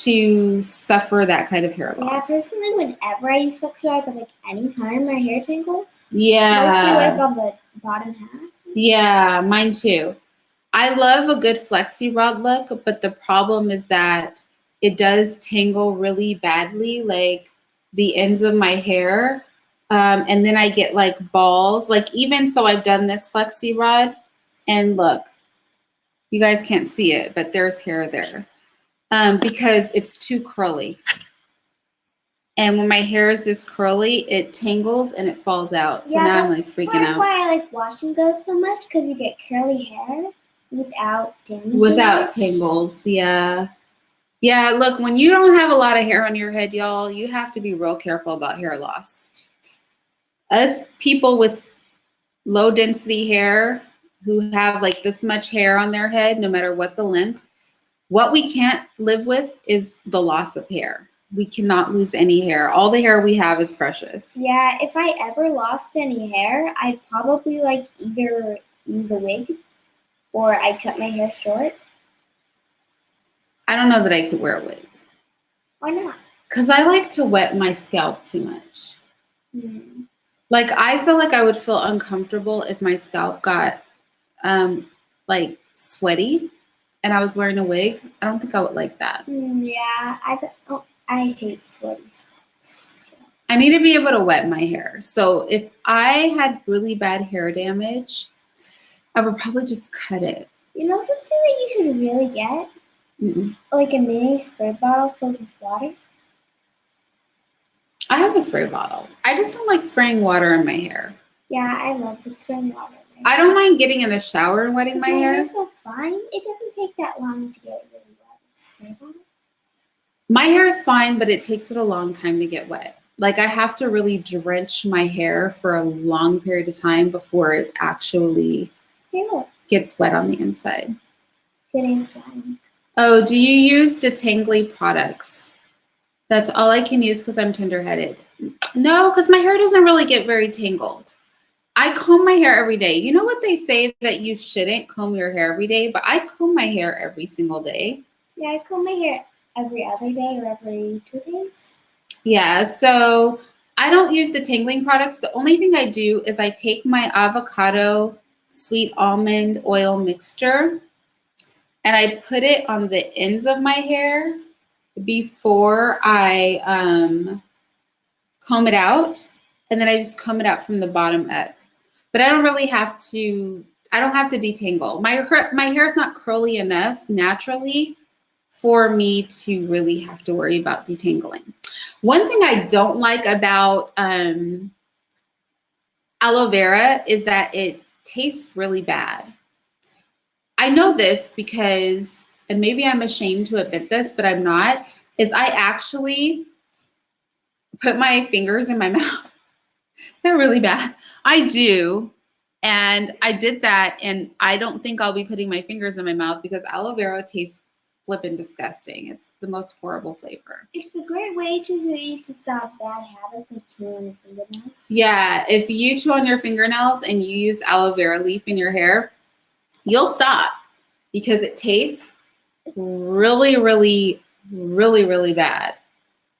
to suffer that kind of hair loss. Yeah, personally, whenever I use flexi rods of like any kind, my hair tangles. Yeah. Mostly like on the bottom half. Yeah, mine too. I love a good flexi rod look, but the problem is that it does tangle really badly, like the ends of my hair. And then I get like balls. Like even so I've done this flexi rod and look, you guys can't see it, but there's hair there because it's too curly. And when my hair is this curly, it tangles and it falls out. So now I'm like freaking out. That's why I like washing those so much because you get curly hair without damaging Without tangles, yeah. Yeah, look, when you don't have a lot of hair on your head, y'all, you have to be real careful about hair loss. Us people with low density hair who have like this much hair on their head, no matter what the length, what we can't live with is the loss of hair. We cannot lose any hair. All the hair we have is precious. Yeah, if I ever lost any hair, I'd probably like either use a wig or I'd cut my hair short. I don't know that I could wear a wig. Why not? Because I like to wet my scalp too much. Like I feel like I would feel uncomfortable if my scalp got like sweaty and I was wearing a wig. I don't think I would like that. Yeah, I hate sweaty scalps. I need to be able to wet my hair. So if I had really bad hair damage, I would probably just cut it. You know something that you should really get? Like a mini spray bottle filled with water? I have a spray bottle. I just don't like spraying water in my hair. Yeah, I love spraying water. I don't mind getting in the shower and wetting my hair. My hair's so fine. It doesn't take that long to get really wet with spray bottle. My hair is fine, but it takes it a long time to get wet. Like I have to really drench my hair for a long period of time before it actually gets wet on the inside. Getting fine. Oh, do you use detangly products? That's all I can use because I'm tender-headed. No, because my hair doesn't really get very tangled. I comb my hair every day. You know what they say that you shouldn't comb your hair every day, but I comb my hair every single day. Yeah, I comb my hair every other day or every 2 days. Yeah, so I don't use detangling products. The only thing I do is I take my avocado sweet almond oil mixture and I put it on the ends of my hair before I comb it out, and then I just comb it out from the bottom up. But I don't really have to, I don't have to detangle. My hair is not curly enough naturally for me to really have to worry about detangling. One thing I don't like about aloe vera is that it tastes really bad. I know this because, and maybe I'm ashamed to admit this, but I'm not, is I actually put my fingers in my mouth. They're really bad. I do. And I did that, and I don't think I'll be putting my fingers in my mouth because aloe vera tastes flippin' disgusting. It's the most horrible flavor. It's a great way to stop bad habits like chewing on your fingernails. Yeah, if you chew on your fingernails and you use aloe vera leaf in your hair, you'll stop because it tastes really, really, really, really bad.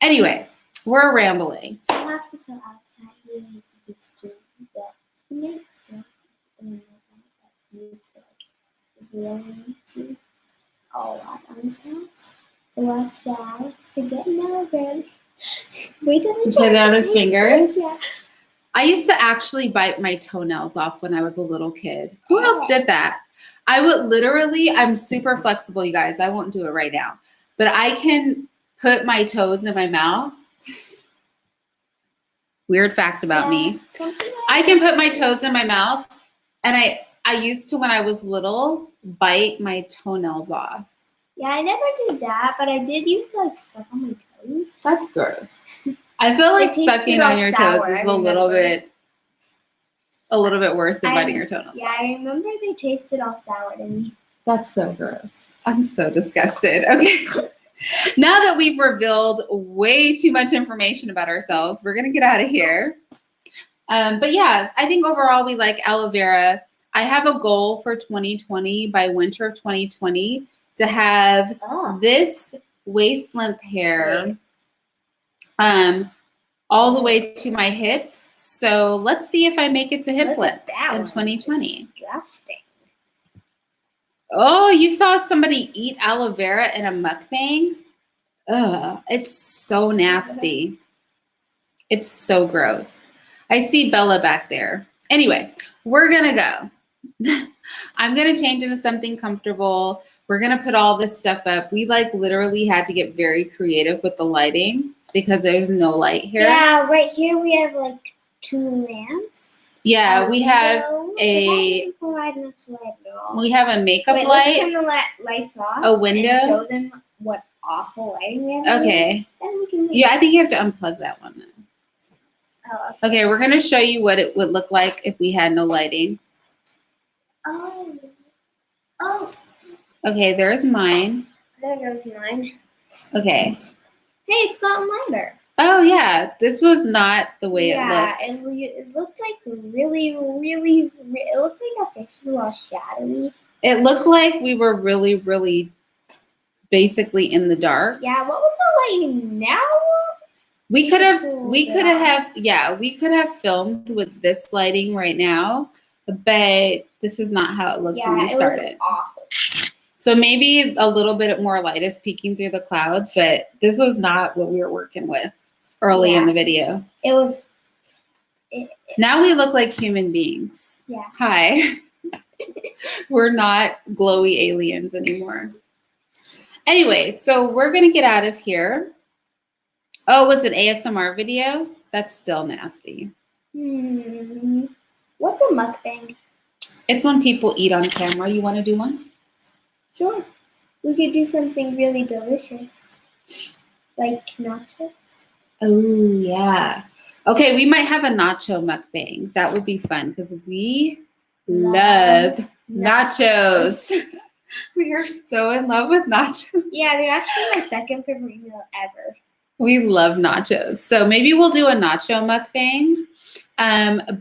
Anyway, we're rambling. I have to tell outside here used to that he makes still really to a lot on his house. So I asked Alex to get an aloe vera. Wait till he Put it on his fingers. Yeah. I used to actually bite my toenails off when I was a little kid. Who else did that? I would literally, I'm super flexible, you guys. I won't do it right now. But I can put my toes in my mouth. Weird fact about me. I can put my toes in my mouth, and I used to, when I was little, bite my toenails off. Yeah, I never did that, but I did used to like suck on my toes. That's gross. I feel like sucking on your toes is a little bit worse than biting your toenails. Yeah, I remember they tasted all sour to me. That's so gross. I'm so disgusted. Okay. Now that we've revealed way too much information about ourselves, we're going to get out of here. But yeah, I think overall we like aloe vera. I have a goal for 2020 by winter of 2020 to have this waist length hair all the way to my hips. So let's see if I make it to hip length in 2020. Disgusting. Oh, you saw somebody eat aloe vera in a mukbang? Ugh, it's so nasty. It's so gross. I see Bella back there. Anyway, we're gonna go. I'm gonna change into something comfortable. We're gonna put all this stuff up. We like literally had to get very creative with the lighting because there's no light here. Yeah, right here we have like 2 lamps. Yeah, we have a makeup light. Let's turn the lights off. A window. And show them what awful lighting we have. Okay. Then we can leave. Yeah, I think you have to unplug that one then. Oh, Okay, we're gonna show you what it would look like if we had no lighting. Oh. Okay, there's mine. There goes mine. Okay. Hey, it's gotten lighter. Oh yeah, this was not the way it looked. Yeah, it looked like really, really, it looked like our faces were all shadowy. It looked like we were really, really basically in the dark. Yeah, what was the lighting now? We could have filmed with this lighting right now, but this is not how it looked when we started. It was awful. So maybe a little bit more light is peeking through the clouds, but this was not what we were working with early in the video. It was. Now we look like human beings. Yeah. Hi. We're not glowy aliens anymore. Anyway, so we're going to get out of here. Oh, it was an ASMR video? That's still nasty. What's a mukbang? It's when people eat on camera. You want to do one? Sure. We could do something really delicious. Like nachos. Oh, yeah. Okay, we might have a nacho mukbang. That would be fun because we love nachos. We are so in love with nachos. Yeah, they're actually my second favorite meal ever. We love nachos. So maybe we'll do a nacho mukbang.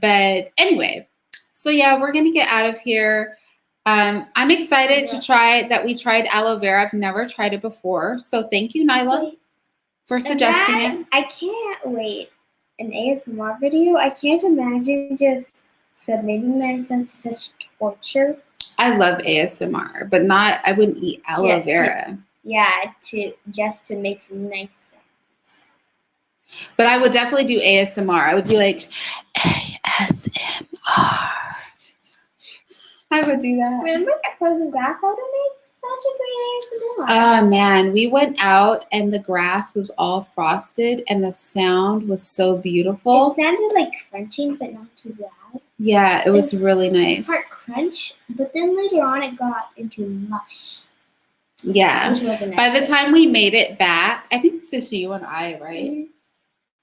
But anyway, so yeah, we're going to get out of here. I'm excited to try that. We tried aloe vera. I've never tried it before. So thank you, Nyla, for suggesting it. I can't wait. An ASMR video? I can't imagine just submitting myself to such torture. I love ASMR, but I wouldn't eat aloe vera. Yeah, just to make some nice sounds. But I would definitely do ASMR. I would be like, ASMR. I would do that. Remember that frozen grass? I would have made such a great ASMR. Oh man, we went out and the grass was all frosted and the sound was so beautiful. It sounded like crunching, but not too loud. Yeah, it was really nice. Part crunch, but then later on it got into mush. Yeah. Which wasn't By the nice. time we made it back, I think it's just you and I, right? Mhm.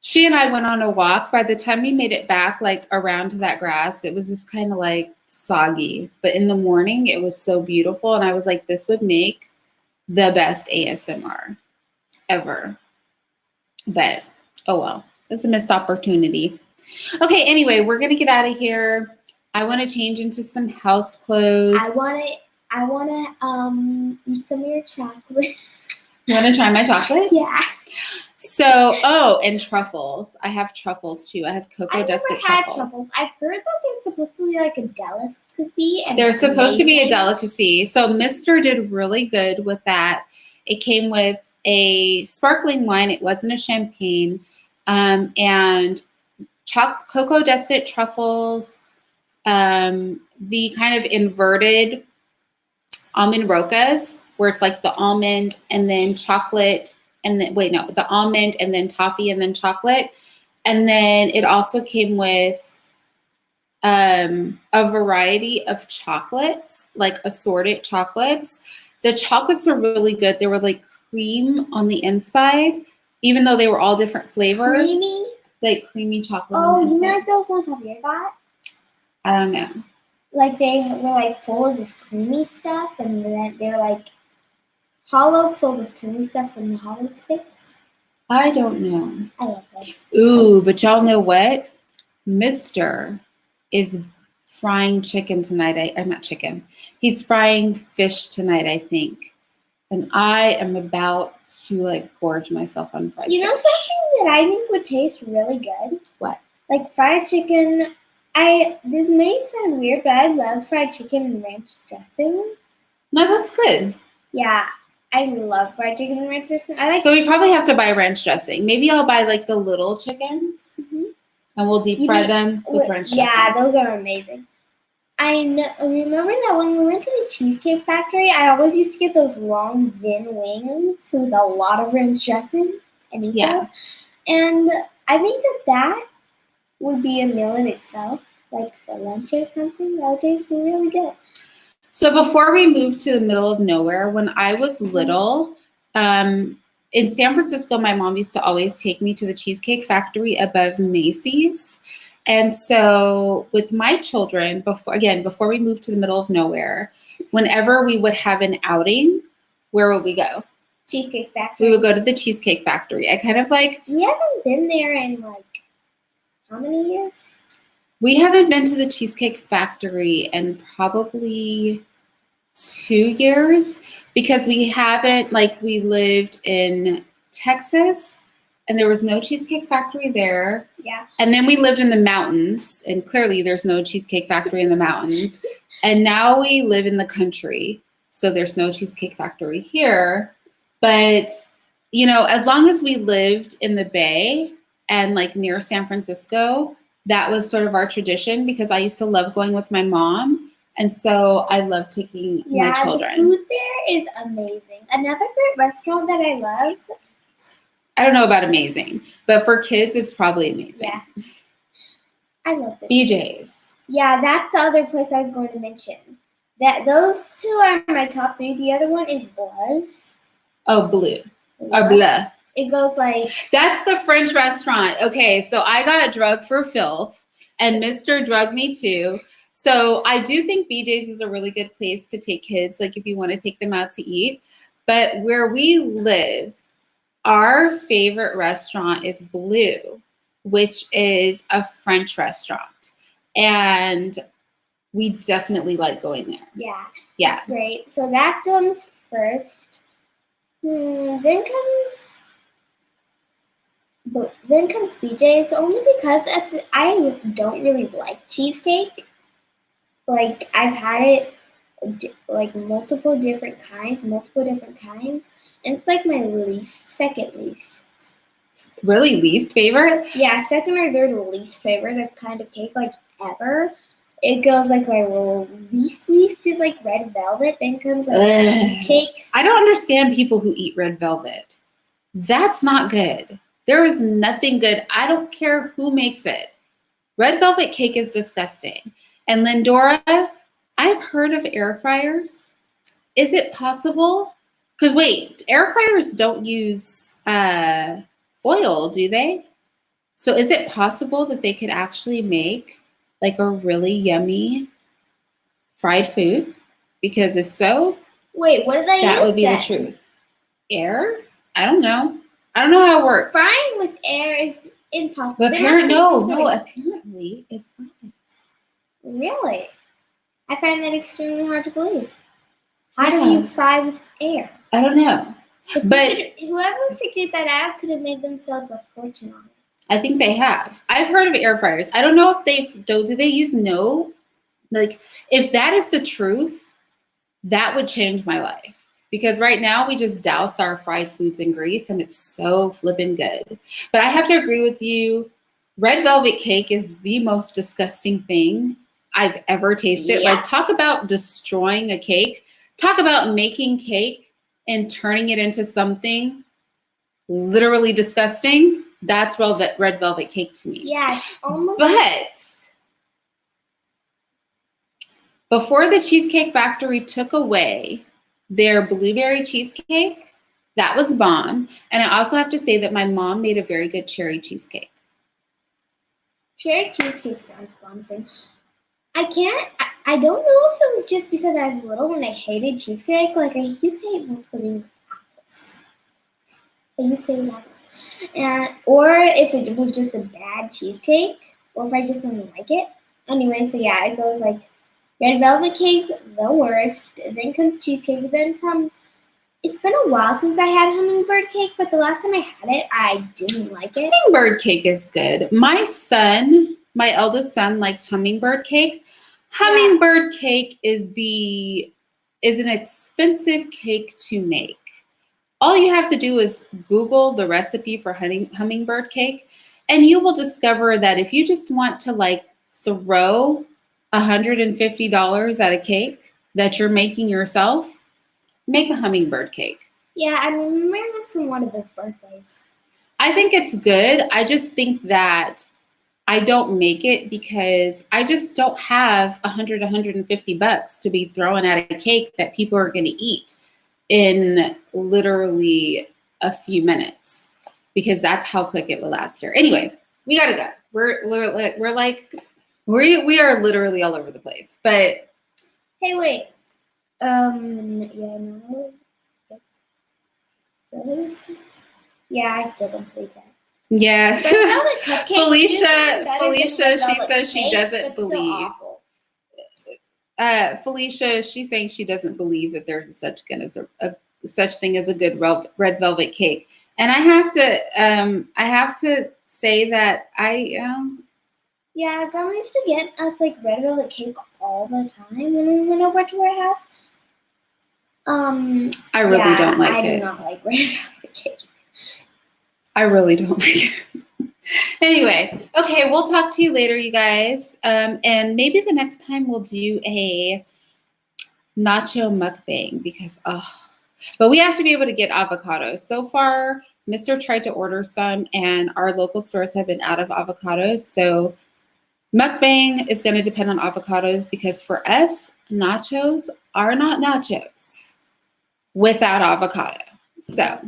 She and I went on a walk. By the time we made it back, like around to that grass, it was just kind of like soggy. But in the morning, it was so beautiful. And I was like, this would make the best ASMR ever. But oh well, it's a missed opportunity. Okay, anyway, we're gonna get out of here. I want to change into some house clothes. I wanna eat some of your chocolate. You want to try my chocolate? Yeah. So, and truffles. I have truffles too. I have cocoa dusted truffles. I've heard that they're supposed to be like a delicacy. And They're supposed to be a amazing. delicacy. So Mr. did really good with that. It came with a sparkling wine. It wasn't a champagne. And cocoa dusted truffles, the kind of inverted almond rocas, where it's like the almond and then chocolate, and then the almond and then toffee and then chocolate. And then it also came with a variety of chocolates, like assorted chocolates. The chocolates were really good. They were like cream on the inside, even though they were all different flavors. Creamy? Like creamy chocolate. Oh, you know like those ones Javier got? I don't know. Like they were like full of this creamy stuff, and then they were like hollow, full of creamy stuff from the hollow space. I don't know. I love those. Ooh, but y'all know what? Mr. is frying chicken tonight. I'm not chicken. He's frying fish tonight, I think. And I am about to like gorge myself on fried fish. You know something that I think would taste really good? What? Like fried chicken. This may sound weird, but I love fried chicken and ranch dressing. No, that's good. Yeah, I love fried chicken and ranch dressing. So we probably have to buy ranch dressing. Maybe I'll buy like the little chickens, and we'll deep fry them with ranch dressing. Yeah, those are amazing. I remember that when we went to the Cheesecake Factory, I always used to get those long, thin wings with a lot of ranch dressing and eat those. And I think that would be a meal in itself, like for lunch or something. That would taste really good. So before we moved to the middle of nowhere, when I was little, in San Francisco, my mom used to always take me to the Cheesecake Factory above Macy's. And so with my children, before we moved to the middle of nowhere, whenever we would have an outing, where would we go? Cheesecake Factory. We would go to the Cheesecake Factory. I kind of like... We haven't been there in like, how many years? We haven't been to the Cheesecake Factory in probably 2 years because we lived in Texas and there was no Cheesecake Factory there. Yeah. And then we lived in the mountains and clearly there's no Cheesecake Factory in the mountains. And now we live in the country, so there's no Cheesecake Factory here. But, as long as we lived in the Bay and like near San Francisco, that was sort of our tradition because I used to love going with my mom. And so I love taking my children. The food there is amazing. Another great restaurant that I love. I don't know about amazing, but for kids, it's probably amazing. Yeah. I love it. BJ's. Yeah, that's the other place I was going to mention. Those two are my top 3. The other one is Buzz. Oh, Blue. Or Blah. It goes like... That's the French restaurant. Okay, so I got drugged for filth, and Mr. drugged me too. So I do think BJ's is a really good place to take kids, like if you want to take them out to eat. But where we live, our favorite restaurant is Blue, which is a French restaurant. And we definitely like going there. Yeah. Yeah. That's great. So that comes first. Then comes BJ's, only because I don't really like cheesecake. Like, I've had it like multiple different kinds, and it's like my second least. Really least favorite? Yeah, second or third least favorite kind of cake like ever. It goes like my least is like red velvet, then comes like cheesecakes. I don't understand people who eat red velvet. That's not good. There is nothing good. I don't care who makes it. Red velvet cake is disgusting. And Lindora, I've heard of air fryers. Is it possible? Because wait, air fryers don't use oil, do they? So is it possible that they could actually make like a really yummy fried food? Because if so, wait, what did I use? That would be the truth. Air? I don't know. I don't know how it works. Frying with air is impossible. But apparently it fries. Really? I find that extremely hard to believe. How do you fry with air? I don't know. But whoever figured that out could have made themselves a fortune on it. I think they have. I've heard of air fryers. I don't know if do they use no? Like, if that is the truth, that would change my life. Because right now we just douse our fried foods in grease and it's so flippin' good. But I have to agree with you. Red velvet cake is the most disgusting thing I've ever tasted. Yeah. Like, talk about destroying a cake. Talk about making cake and turning it into something literally disgusting. That's red velvet cake to me. Yeah, it's almost. But before the Cheesecake Factory took away their blueberry cheesecake, that was bomb. And I also have to say that my mom made a very good cherry cheesecake. Cherry cheesecake sounds promising. I don't know if it was just because I was little when I hated cheesecake. Like, I used to hate most pudding apples. Or if it was just a bad cheesecake, or if I just didn't like it. Anyway, so yeah, it goes like red velvet cake, the worst. Then comes cheesecake. Then comes. It's been a while since I had hummingbird cake, but the last time I had it, I didn't like it. Hummingbird cake is good. My eldest son, likes hummingbird cake. Hummingbird cake is an expensive cake to make. All you have to do is Google the recipe for hummingbird cake, and you will discover that if you just want to like throw $150 at a cake that you're making yourself, make a hummingbird cake. Yeah, I remember this from one of his birthdays. I think it's good. I just think that I don't make it because I just don't have $150 to be throwing at a cake that people are going to eat in literally a few minutes, because that's how quick it will last here. Anyway, we gotta go. We are literally all over the place. But hey, wait. Yeah, I still don't believe that. Yes. Felicia, she says she doesn't believe. Felicia, she's saying she doesn't believe that there's such thing as a good red velvet cake. And I have to say that yeah, Grandma used to get us like red velvet cake all the time when we went over to her house. I really don't like it. I do not like red velvet cake. I really don't like it. Anyway, okay, we'll talk to you later, you guys. And maybe the next time we'll do a nacho mukbang because, but we have to be able to get avocados. So far, Mr. tried to order some and our local stores have been out of avocados. So mukbang is going to depend on avocados because for us, nachos are not nachos without avocado. So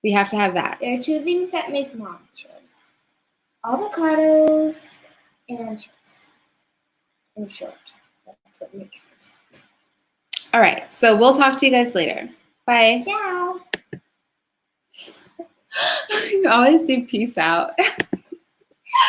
we have to have that. There are two things that make nachos: avocados and chips. In short, that's what makes it. All right, so we'll talk to you guys later. Bye. Ciao. I always do peace out.